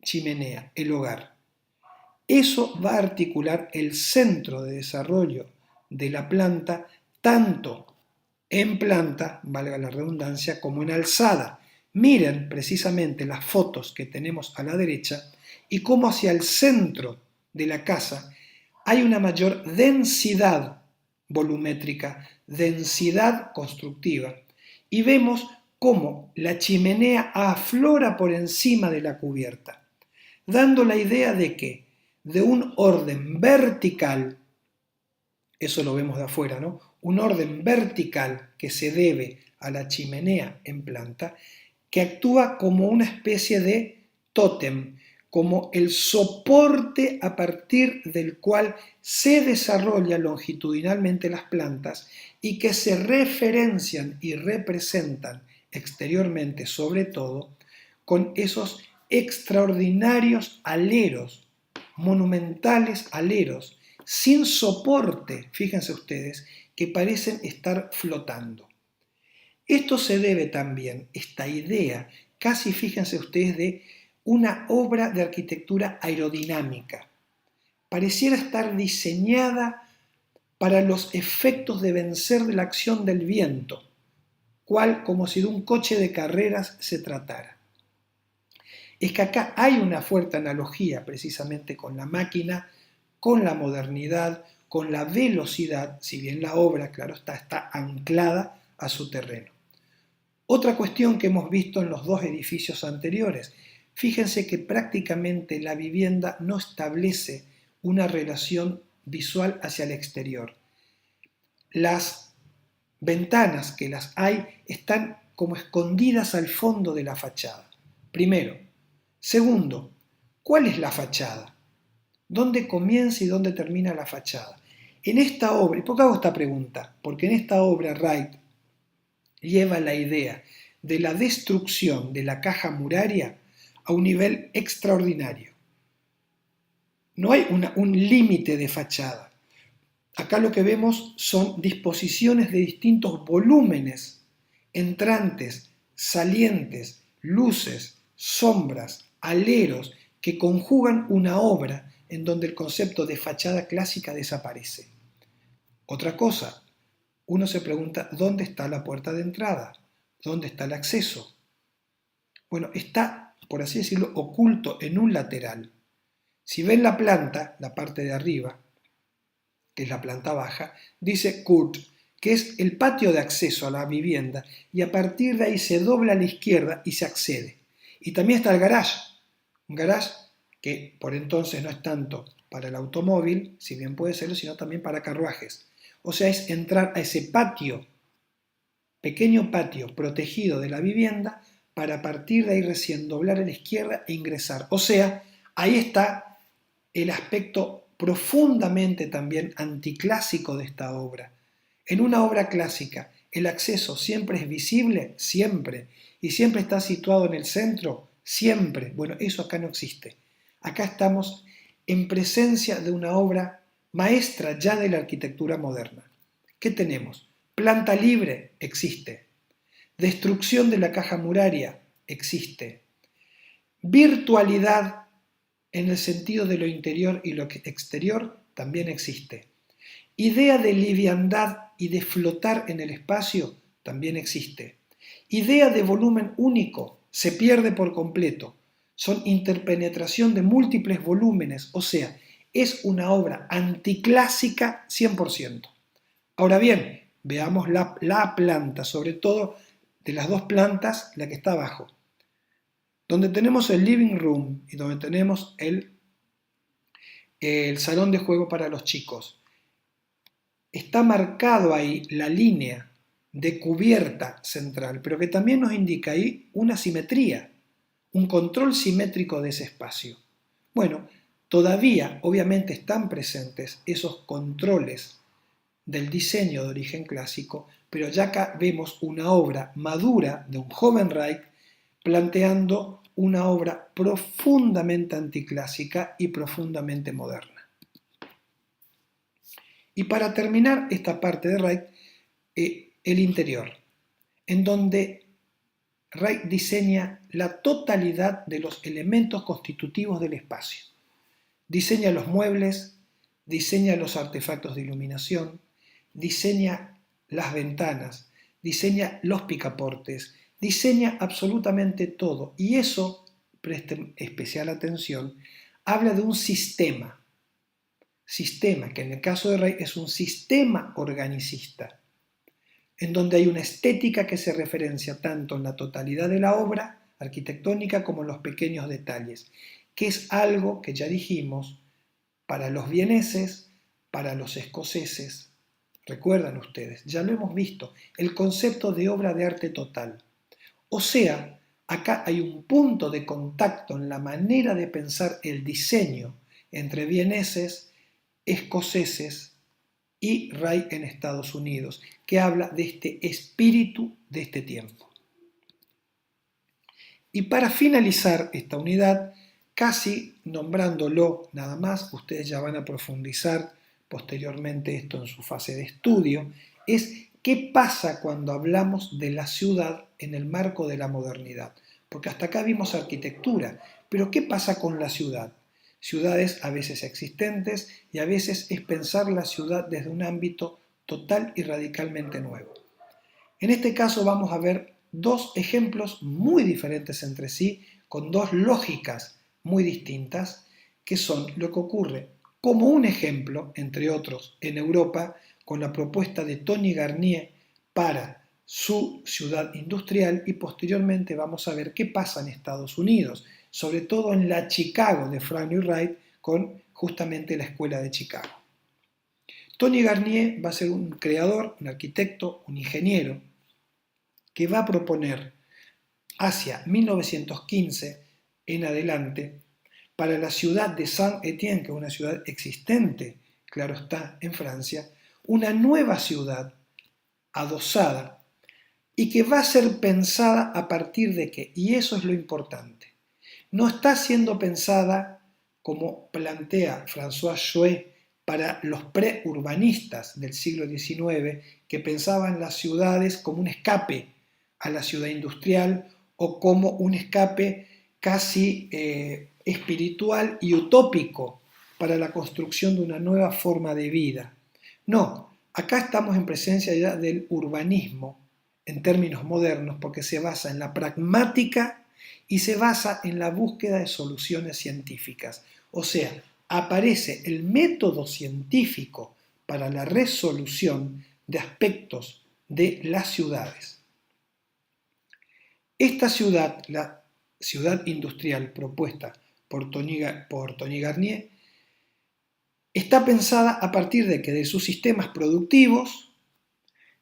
chimenea, el hogar. Eso va a articular el centro de desarrollo de la planta tanto en planta, valga la redundancia, como en alzada. Miren precisamente las fotos que tenemos a la derecha y cómo hacia el centro de la casa hay una mayor densidad volumétrica, densidad constructiva, y vemos cómo la chimenea aflora por encima de la cubierta, dando la idea de que de un orden vertical, eso lo vemos de afuera, ¿no? Un orden vertical que se debe a la chimenea en planta, que actúa como una especie de tótem, como el soporte a partir del cual se desarrollan longitudinalmente las plantas y que se referencian y representan exteriormente, sobre todo, con esos extraordinarios aleros, monumentales aleros, sin soporte, fíjense ustedes, que parecen estar flotando. Esto se debe también, esta idea, casi fíjense ustedes, de una obra de arquitectura aerodinámica. Pareciera estar diseñada para los efectos de vencer de la acción del viento. cual como si de un coche de carreras se tratara. Es que acá hay una fuerte analogía precisamente con la máquina, con la modernidad, con la velocidad, si bien la obra, claro está anclada a su terreno. Otra cuestión que hemos visto en los dos edificios anteriores, fíjense que prácticamente la vivienda no establece una relación visual hacia el exterior. Las ventanas que las hay están como escondidas al fondo de la fachada. Primero. Segundo, ¿cuál es la fachada? ¿Dónde comienza y dónde termina la fachada? En esta obra, ¿y por qué hago esta pregunta? Porque en esta obra Wright lleva la idea de la destrucción de la caja muraria a un nivel extraordinario. No hay un límite de fachada. Acá lo que vemos son disposiciones de distintos volúmenes, entrantes, salientes, luces, sombras, aleros, que conjugan una obra en donde el concepto de fachada clásica desaparece. Otra cosa, uno se pregunta, ¿dónde está la puerta de entrada? ¿Dónde está el acceso? Bueno, está, por así decirlo, oculto en un lateral. Si ven la planta, la parte de arriba, que es la planta baja, dice Kurt, que es el patio de acceso a la vivienda, y a partir de ahí se dobla a la izquierda y se accede. Y también está el garage, un garage que por entonces no es tanto para el automóvil, si bien puede serlo, sino también para carruajes. O sea, es entrar a ese patio, pequeño patio protegido de la vivienda, para a partir de ahí recién doblar a la izquierda e ingresar. O sea, ahí está el aspecto profundamente también anticlásico de esta obra. En una obra clásica, ¿el acceso siempre es visible? Siempre. ¿Y siempre está situado en el centro? Siempre. Bueno, eso acá no existe. Acá estamos en presencia de una obra maestra ya de la arquitectura moderna. ¿Qué tenemos? Planta libre, existe. Destrucción de la caja muraria, existe. Virtualidad en el sentido de lo interior y lo exterior, también existe. Idea de liviandad y de flotar en el espacio, también existe. Idea de volumen único, se pierde por completo. Son interpenetración de múltiples volúmenes, o sea, es una obra anticlásica 100%. Ahora bien, veamos la planta, sobre todo de las dos plantas, la que está abajo. Donde tenemos el living room y donde tenemos el salón de juego para los chicos. Está marcado ahí la línea de cubierta central, pero que también nos indica ahí una simetría, un control simétrico de ese espacio. Bueno, todavía obviamente están presentes esos controles del diseño de origen clásico, pero ya acá vemos una obra madura de un joven Reich planteando una obra profundamente anticlásica y profundamente moderna. Y para terminar esta parte de Reich, el interior, en donde Reich diseña la totalidad de los elementos constitutivos del espacio. Diseña los muebles, diseña los artefactos de iluminación, diseña las ventanas, diseña los picaportes, diseña absolutamente todo. Y eso, presten especial atención, habla de un sistema, que en el caso de Rey es un sistema organicista, en donde hay una estética que se referencia tanto en la totalidad de la obra arquitectónica como en los pequeños detalles, que es algo que ya dijimos para los vieneses, para los escoceses. Recuerdan ustedes, ya lo hemos visto, el concepto de obra de arte total. O sea, acá hay un punto de contacto en la manera de pensar el diseño entre vieneses, escoceses y Ray en Estados Unidos, que habla de este espíritu de este tiempo. Y para finalizar esta unidad, casi nombrándolo nada más, ustedes ya van a profundizar posteriormente esto en su fase de estudio, es qué pasa cuando hablamos de la ciudad en el marco de la modernidad. Porque hasta acá vimos arquitectura, pero ¿qué pasa con la ciudad? Ciudades a veces existentes y a veces es pensar la ciudad desde un ámbito total y radicalmente nuevo. En este caso vamos a ver dos ejemplos muy diferentes entre sí, con dos lógicas muy distintas, que son lo que ocurre como un ejemplo, entre otros, en Europa, con la propuesta de Tony Garnier para su ciudad industrial, y posteriormente vamos a ver qué pasa en Estados Unidos, sobre todo en la Chicago de Frank Lloyd Wright, con justamente la Escuela de Chicago. Tony Garnier va a ser un creador, un arquitecto, un ingeniero, que va a proponer hacia 1915 en adelante para la ciudad de Saint-Étienne, que es una ciudad existente, claro está, en Francia, una nueva ciudad adosada y que va a ser pensada a partir de qué, y eso es lo importante. No está siendo pensada como plantea François Chouet para los preurbanistas del siglo XIX, que pensaban las ciudades como un escape a la ciudad industrial o como un escape casi espiritual y utópico para la construcción de una nueva forma de vida. No, acá estamos en presencia ya del urbanismo en términos modernos, porque se basa en la pragmática y se basa en la búsqueda de soluciones científicas. O sea, aparece el método científico para la resolución de aspectos de las ciudades. Esta ciudad, la ciudad industrial propuesta por Tony Garnier, está pensada a partir de que de sus sistemas productivos,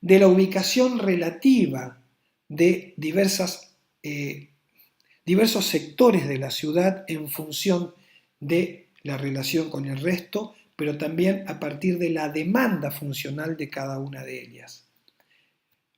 de la ubicación relativa de diversos sectores de la ciudad en función de la relación con el resto, pero también a partir de la demanda funcional de cada una de ellas.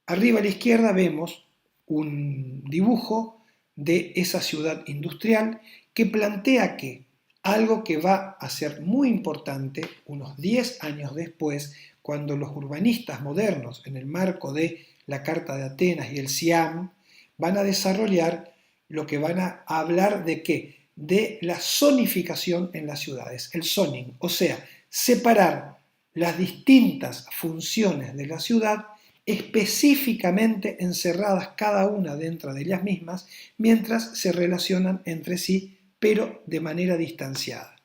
Arriba a la izquierda vemos un dibujo de esa ciudad industrial que plantea que algo que va a ser muy importante unos 10 años después, cuando los urbanistas modernos, en el marco de la Carta de Atenas y el SIAM, van a desarrollar lo que van a hablar de qué, de la zonificación en las ciudades, el zoning, o sea, separar las distintas funciones de la ciudad específicamente encerradas cada una dentro de ellas mismas, mientras se relacionan entre sí, pero de manera distanciada.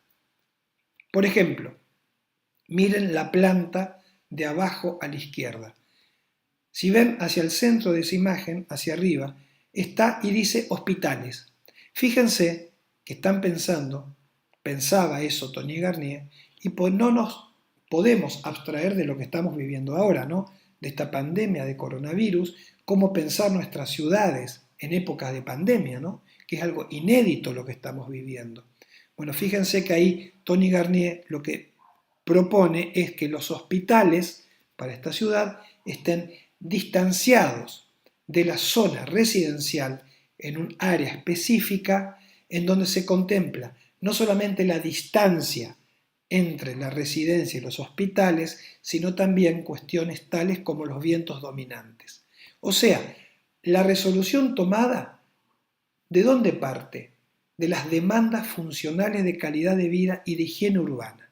Por ejemplo, miren la planta de abajo a la izquierda. Si ven hacia el centro de esa imagen, hacia arriba, está y dice hospitales. Fíjense que están pensaba eso Tony Garnier, y pues no nos podemos abstraer de lo que estamos viviendo ahora, ¿no? De esta pandemia de coronavirus, cómo pensar nuestras ciudades en épocas de pandemia, ¿no? Que es algo inédito lo que estamos viviendo. Bueno, fíjense que ahí Tony Garnier lo que propone es que los hospitales para esta ciudad estén distanciados de la zona residencial en un área específica en donde se contempla no solamente la distancia entre la residencia y los hospitales, sino también cuestiones tales como los vientos dominantes. O sea, la resolución tomada, ¿de dónde parte? De las demandas funcionales de calidad de vida y de higiene urbana.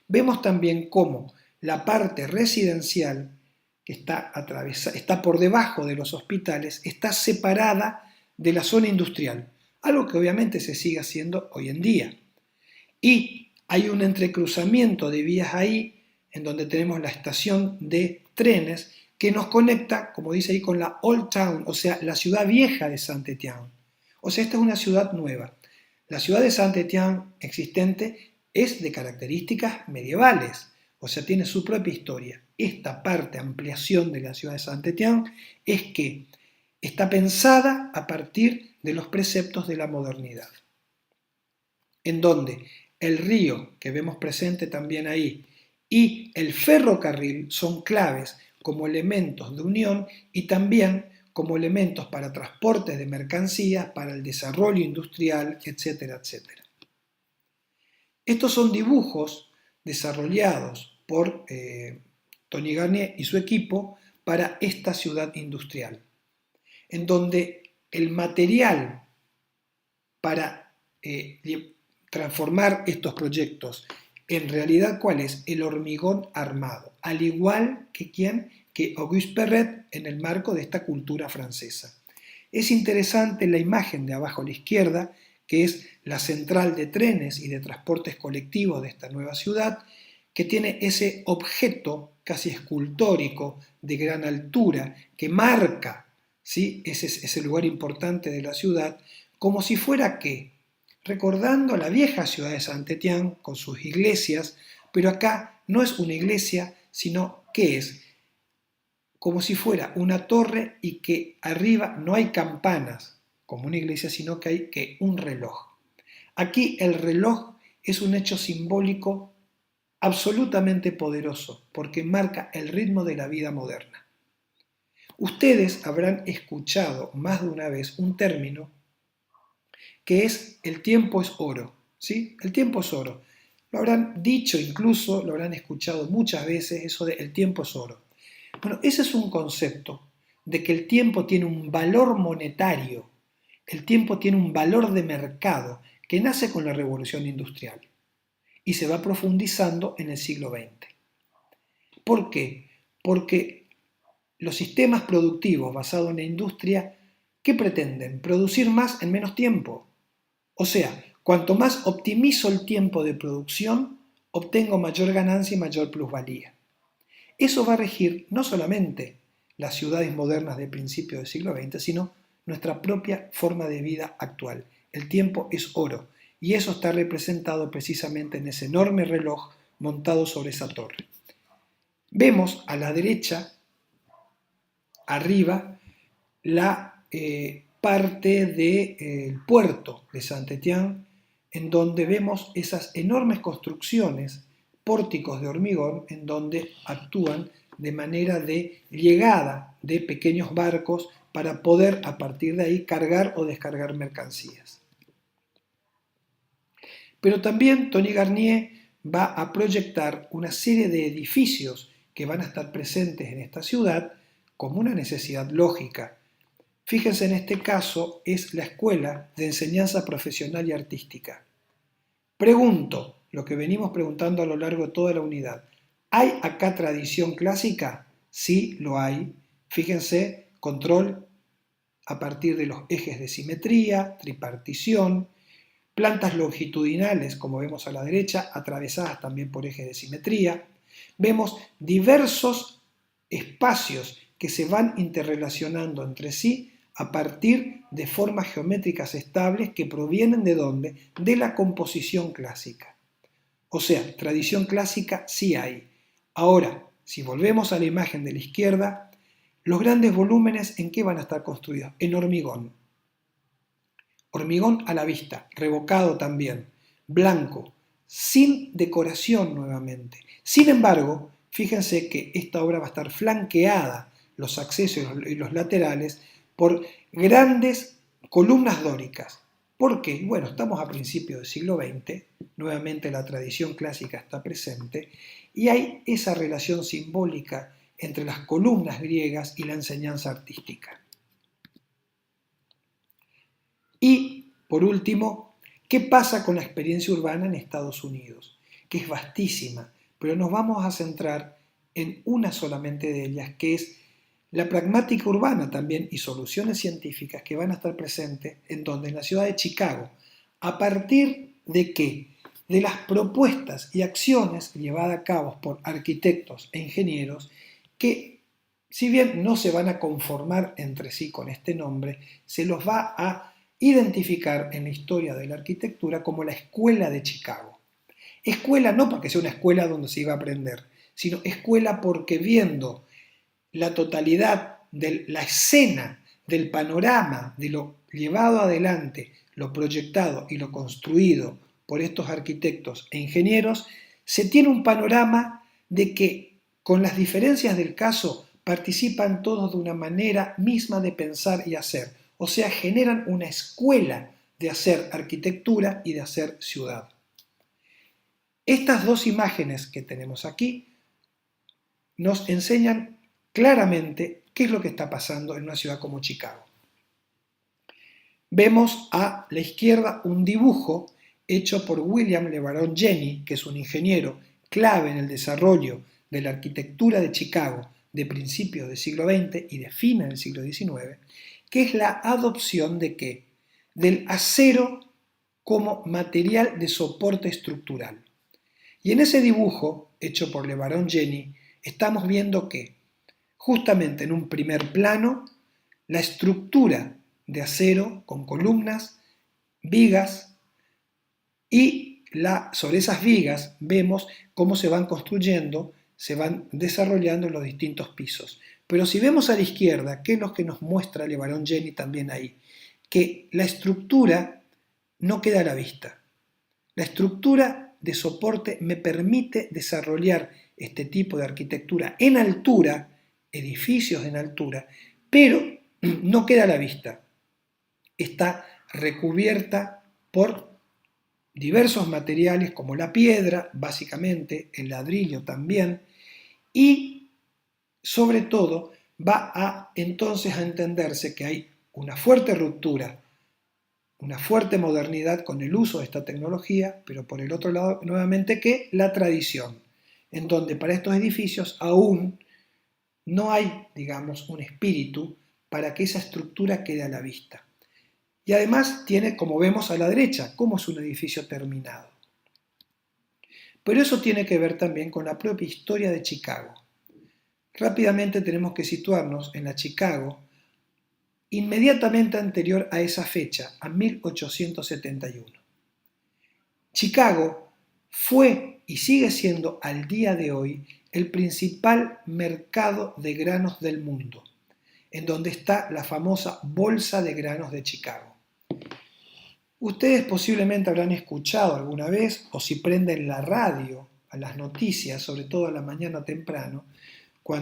Vemos también cómo la parte residencial, que está por debajo de los hospitales, está separada de la zona industrial, algo que obviamente se sigue haciendo hoy en día. Y hay un entrecruzamiento de vías ahí, en donde tenemos la estación de trenes que nos conecta, como dice ahí, con la Old Town, o sea, la ciudad vieja de Saint-Étienne. O sea, esta es una ciudad nueva. La ciudad de Saint-Étienne existente es de características medievales, o sea, tiene su propia historia. Esta parte, ampliación de la ciudad de Saint-Étienne, es que está pensada a partir de los preceptos de la modernidad, en donde el río, que vemos presente también ahí, y el ferrocarril son claves como elementos de unión y también como elementos para transportes de mercancías, para el desarrollo industrial, etcétera, etcétera. Estos son dibujos desarrollados por Tony Garnier y su equipo para esta ciudad industrial, en donde el material para transformar estos proyectos en realidad, ¿cuál es? El hormigón armado, al igual que ¿quién? que Auguste Perret en el marco de esta cultura francesa. Es interesante la imagen de abajo a la izquierda, que es la central de trenes y de transportes colectivos de esta nueva ciudad, que tiene ese objeto casi escultórico de gran altura que marca, ¿sí?, ese lugar importante de la ciudad, como si fuera que, recordando la vieja ciudad de Saint-Étienne con sus iglesias, pero acá no es una iglesia, sino que es como si fuera una torre y que arriba no hay campanas, como una iglesia, sino que hay un reloj. Aquí el reloj es un hecho simbólico absolutamente poderoso, porque marca el ritmo de la vida moderna. Ustedes habrán escuchado más de una vez un término que es el tiempo es oro, ¿sí? El tiempo es oro. Lo habrán dicho incluso, lo habrán escuchado muchas veces, eso de el tiempo es oro. Bueno, ese es un concepto de que el tiempo tiene un valor monetario, el tiempo tiene un valor de mercado que nace con la revolución industrial y se va profundizando en el siglo XX. ¿Por qué? Porque los sistemas productivos basados en la industria, ¿qué pretenden? Producir más en menos tiempo. O sea, cuanto más optimizo el tiempo de producción, obtengo mayor ganancia y mayor plusvalía. Eso va a regir no solamente las ciudades modernas de principios del siglo XX, sino nuestra propia forma de vida actual. El tiempo es oro y eso está representado precisamente en ese enorme reloj montado sobre esa torre. Vemos a la derecha, arriba, la parte del puerto de Saint-Étienne, en donde vemos esas enormes construcciones, pórticos de hormigón, en donde actúan de manera de llegada de pequeños barcos para poder a partir de ahí cargar o descargar mercancías. Pero también Tony Garnier va a proyectar una serie de edificios que van a estar presentes en esta ciudad como una necesidad lógica. Fíjense, en este caso es la Escuela de Enseñanza Profesional y Artística. Pregunto, lo que venimos preguntando a lo largo de toda la unidad, ¿hay acá tradición clásica? Sí, lo hay. Fíjense, control a partir de los ejes de simetría, tripartición, plantas longitudinales, como vemos a la derecha, atravesadas también por ejes de simetría. Vemos diversos espacios que se van interrelacionando entre sí a partir de formas geométricas estables que provienen ¿de dónde? De la composición clásica. O sea, tradición clásica sí hay. Ahora, si volvemos a la imagen de la izquierda, los grandes volúmenes, ¿en qué van a estar construidos? En hormigón. Hormigón a la vista, revocado también, blanco, sin decoración nuevamente. Sin embargo, fíjense que esta obra va a estar flanqueada, los accesos y los laterales, por grandes columnas dóricas. ¿Por qué? Bueno, estamos a principios del siglo XX, nuevamente la tradición clásica está presente, y hay esa relación simbólica entre las columnas griegas y la enseñanza artística. Y, por último, ¿qué pasa con la experiencia urbana en Estados Unidos? Que es vastísima, pero nos vamos a centrar en una solamente de ellas, que es la pragmática urbana también y soluciones científicas que van a estar presentes en donde, en la ciudad de Chicago, a partir de qué? De las propuestas y acciones llevadas a cabo por arquitectos e ingenieros que, si bien no se van a conformar entre sí con este nombre, se los va a identificar en la historia de la arquitectura como la Escuela de Chicago. Escuela no porque sea una escuela donde se iba a aprender, sino escuela porque viendo la totalidad de la escena, del panorama, de lo llevado adelante, lo proyectado y lo construido por estos arquitectos e ingenieros, se tiene un panorama de que, con las diferencias del caso, participan todos de una manera misma de pensar y hacer. O sea, generan una escuela de hacer arquitectura y de hacer ciudad. Estas dos imágenes que tenemos aquí nos enseñan claramente qué es lo que está pasando en una ciudad como Chicago. Vemos a la izquierda un dibujo hecho por William LeBaron Jenney, que es un ingeniero clave en el desarrollo de la arquitectura de Chicago de principios del siglo XX y de fines del siglo XIX, que es la adopción de ¿qué? Del acero como material de soporte estructural. Y en ese dibujo, hecho por Le Baron Jenny, estamos viendo que, justamente en un primer plano, la estructura de acero con columnas, vigas, y sobre esas vigas vemos cómo se van construyendo, se van desarrollando en los distintos pisos. Pero si vemos a la izquierda, ¿qué es lo que nos muestra Le Baron Jenny también ahí? Que la estructura no queda a la vista. La estructura de soporte me permite desarrollar este tipo de arquitectura en altura, edificios en altura, pero no queda a la vista. Está recubierta por diversos materiales como la piedra, básicamente, el ladrillo también, y sobre todo va a entonces a entenderse que hay una fuerte ruptura, una fuerte modernidad con el uso de esta tecnología, pero por el otro lado, nuevamente, que la tradición, en donde para estos edificios aún no hay, digamos, un espíritu para que esa estructura quede a la vista. Y además tiene, como vemos a la derecha, cómo es un edificio terminado. Pero eso tiene que ver también con la propia historia de Chicago. Rápidamente tenemos que situarnos en la Chicago inmediatamente anterior a esa fecha, a 1871. Chicago fue y sigue siendo al día de hoy el principal mercado de granos del mundo, en donde está la famosa Bolsa de Granos de Chicago. Ustedes posiblemente habrán escuchado alguna vez, o si prenden la radio a las noticias, sobre todo a la mañana temprano,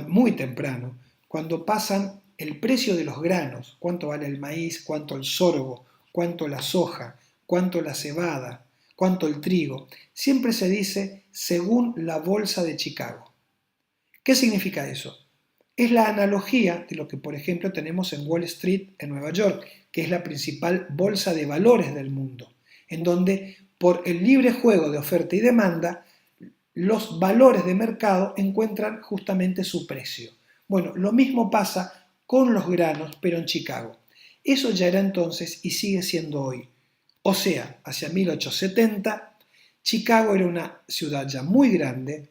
muy temprano, cuando pasan el precio de los granos, cuánto vale el maíz, cuánto el sorgo, cuánto la soja, cuánto la cebada, cuánto el trigo, siempre se dice según la Bolsa de Chicago. ¿Qué significa eso? Es la analogía de lo que, por ejemplo, tenemos en Wall Street, en Nueva York, que es la principal bolsa de valores del mundo, en donde por el libre juego de oferta y demanda, los valores de mercado encuentran justamente su precio. Bueno, lo mismo pasa con los granos, pero en Chicago. Eso ya era entonces y sigue siendo hoy. O sea, hacia 1870, Chicago era una ciudad ya muy grande,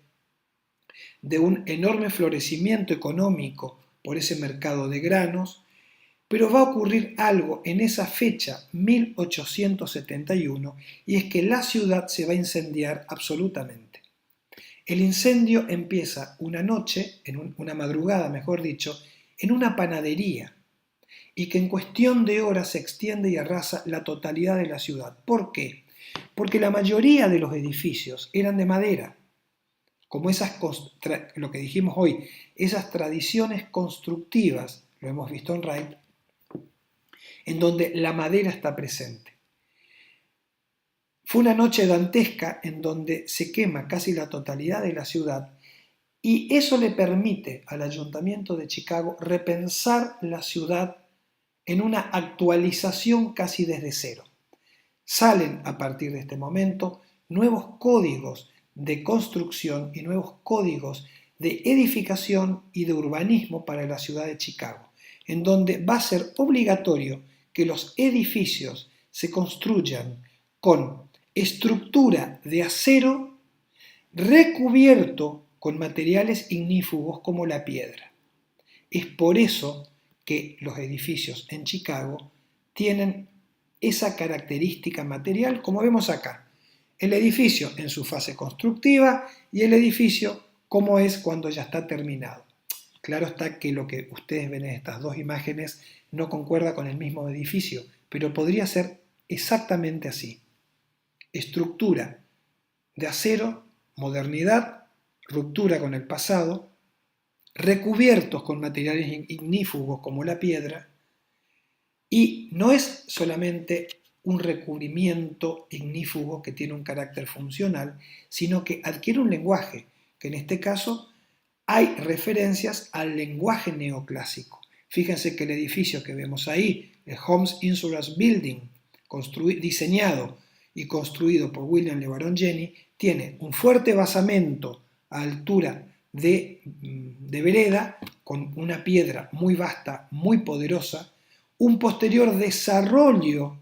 de un enorme florecimiento económico por ese mercado de granos, pero va a ocurrir algo en esa fecha, 1871, y es que la ciudad se va a incendiar absolutamente. El incendio empieza una noche, una madrugada mejor dicho, en una panadería, y que en cuestión de horas se extiende y arrasa la totalidad de la ciudad. ¿Por qué? Porque la mayoría de los edificios eran de madera, como lo que dijimos hoy, esas tradiciones constructivas, lo hemos visto en Wright, en donde la madera está presente. Fue una noche dantesca en donde se quema casi la totalidad de la ciudad y eso le permite al Ayuntamiento de Chicago repensar la ciudad en una actualización casi desde cero. Salen a partir de este momento nuevos códigos de construcción y nuevos códigos de edificación y de urbanismo para la ciudad de Chicago, en donde va a ser obligatorio que los edificios se construyan con estructura de acero recubierto con materiales ignífugos como la piedra. Es por eso que los edificios en Chicago tienen esa característica material como vemos acá. El edificio en su fase constructiva y el edificio como es cuando ya está terminado. Claro está que lo que ustedes ven en estas dos imágenes no concuerda con el mismo edificio, pero podría ser exactamente así. Estructura de acero, modernidad, ruptura con el pasado, recubiertos con materiales ignífugos como la piedra, y no es solamente un recubrimiento ignífugo que tiene un carácter funcional, sino que adquiere un lenguaje, que en este caso hay referencias al lenguaje neoclásico. Fíjense que el edificio que vemos ahí, el Homes Insurance Building, diseñado y construido por William Le Baron Jenny, tiene un fuerte basamento a altura de vereda con una piedra muy vasta, muy poderosa, un posterior desarrollo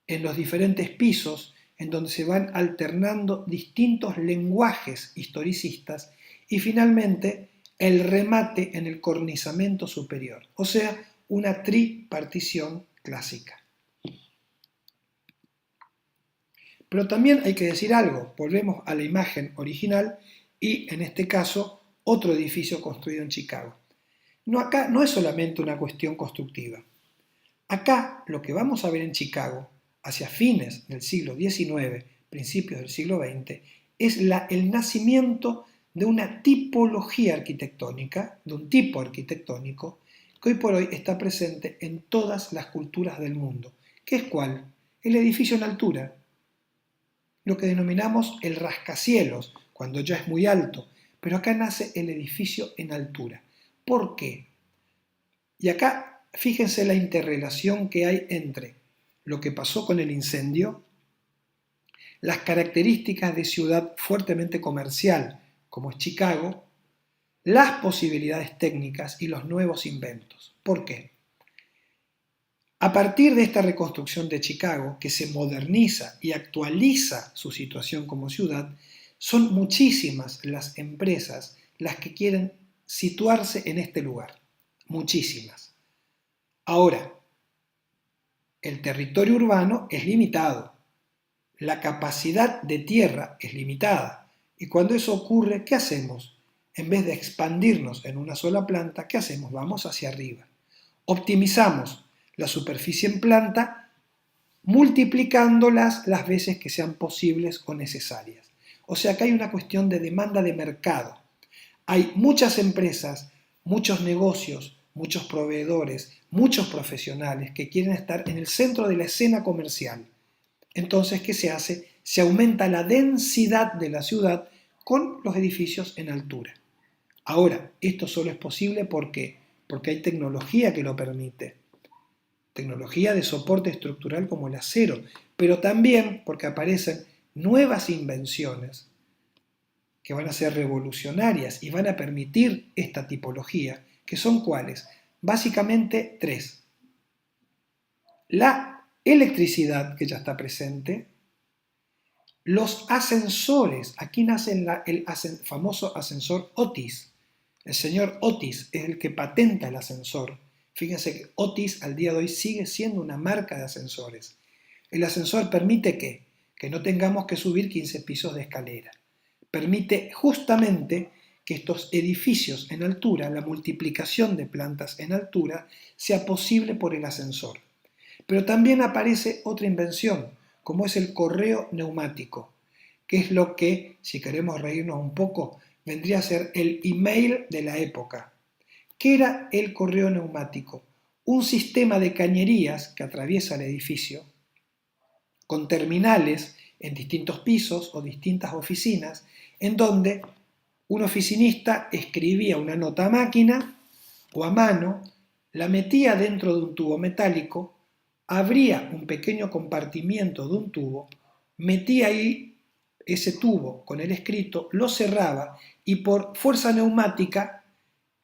en los diferentes pisos en donde se van alternando distintos lenguajes historicistas y finalmente el remate en el cornizamiento superior, o sea, una tripartición clásica. Pero también hay que decir algo, volvemos a la imagen original y en este caso otro edificio construido en Chicago. No, acá no es solamente una cuestión constructiva. Acá lo que vamos a ver en Chicago, hacia fines del siglo XIX, principios del siglo XX, es el nacimiento de una tipología arquitectónica, de un tipo arquitectónico, que hoy por hoy está presente en todas las culturas del mundo. ¿Qué es cuál? El edificio en altura, lo que denominamos el rascacielos, cuando ya es muy alto, pero acá nace el edificio en altura. ¿Por qué? Y acá fíjense la interrelación que hay entre lo que pasó con el incendio, las características de ciudad fuertemente comercial, como es Chicago, las posibilidades técnicas y los nuevos inventos. ¿Por qué? A partir de esta reconstrucción de Chicago, que se moderniza y actualiza su situación como ciudad, son muchísimas las empresas las que quieren situarse en este lugar. Muchísimas. Ahora, el territorio urbano es limitado, la capacidad de tierra es limitada, y cuando eso ocurre, ¿qué hacemos? En vez de expandirnos en una sola planta, ¿qué hacemos? Vamos hacia arriba. Optimizamos la superficie en planta, multiplicándolas las veces que sean posibles o necesarias. O sea que hay una cuestión de demanda de mercado. Hay muchas empresas, muchos negocios, muchos proveedores, muchos profesionales que quieren estar en el centro de la escena comercial. Entonces, ¿qué se hace? Se aumenta la densidad de la ciudad con los edificios en altura. Ahora, esto solo es posible porque hay tecnología que lo permite. Tecnología de soporte estructural como el acero, pero también porque aparecen nuevas invenciones que van a ser revolucionarias y van a permitir esta tipología, que son ¿cuáles? Básicamente tres. La electricidad, que ya está presente, los ascensores, aquí nace el famoso ascensor Otis. El señor Otis es el que patenta el ascensor. Fíjense que Otis al día de hoy sigue siendo una marca de ascensores. El ascensor permite que no tengamos que subir 15 pisos de escalera. Permite justamente que estos edificios en altura, la multiplicación de plantas en altura, sea posible por el ascensor. Pero también aparece otra invención, como es el correo neumático, que es lo que, si queremos reírnos un poco, vendría a ser el email de la época. ¿Qué era el correo neumático? Un sistema de cañerías que atraviesa el edificio, con terminales en distintos pisos o distintas oficinas, en donde un oficinista escribía una nota a máquina o a mano, la metía dentro de un tubo metálico, abría un pequeño compartimiento de un tubo, metía ahí ese tubo con el escrito, lo cerraba y por fuerza neumática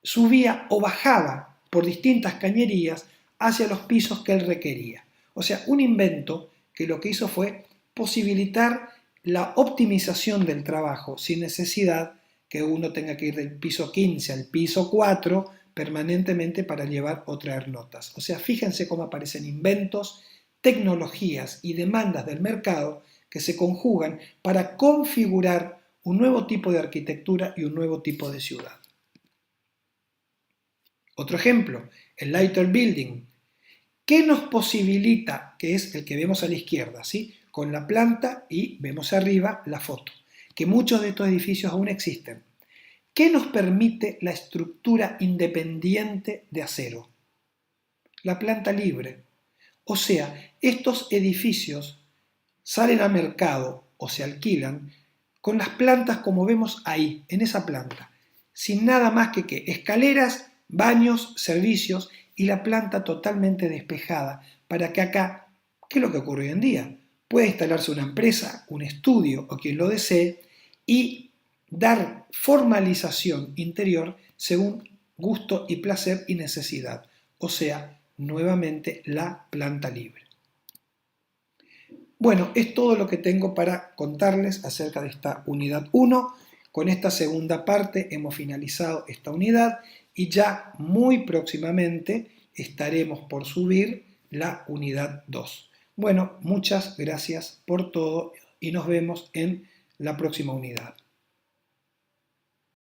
subía o bajaba por distintas cañerías hacia los pisos que él requería. O sea, un invento que lo que hizo fue posibilitar la optimización del trabajo sin necesidad que uno tenga que ir del piso 15 al piso 4 permanentemente para llevar o traer notas. O sea, fíjense cómo aparecen inventos, tecnologías y demandas del mercado que se conjugan para configurar un nuevo tipo de arquitectura y un nuevo tipo de ciudad. Otro ejemplo, el Lighter Building. ¿Qué nos posibilita? Que es el que vemos a la izquierda, ¿sí? Con la planta y vemos arriba la foto, que muchos de estos edificios aún existen. ¿Qué nos permite la estructura independiente de acero? La planta libre. O sea, estos edificios salen al mercado o se alquilan con las plantas como vemos ahí, en esa planta, sin nada más que escaleras, baños, servicios y la planta totalmente despejada para que acá, ¿qué es lo que ocurre hoy en día? Puede instalarse una empresa, un estudio o quien lo desee y dar formalización interior según gusto y placer y necesidad, o sea, nuevamente la planta libre. Bueno, es todo lo que tengo para contarles acerca de esta unidad 1. Con esta segunda parte hemos finalizado esta unidad y ya muy próximamente estaremos por subir la unidad 2. Bueno, muchas gracias por todo y nos vemos en la próxima unidad.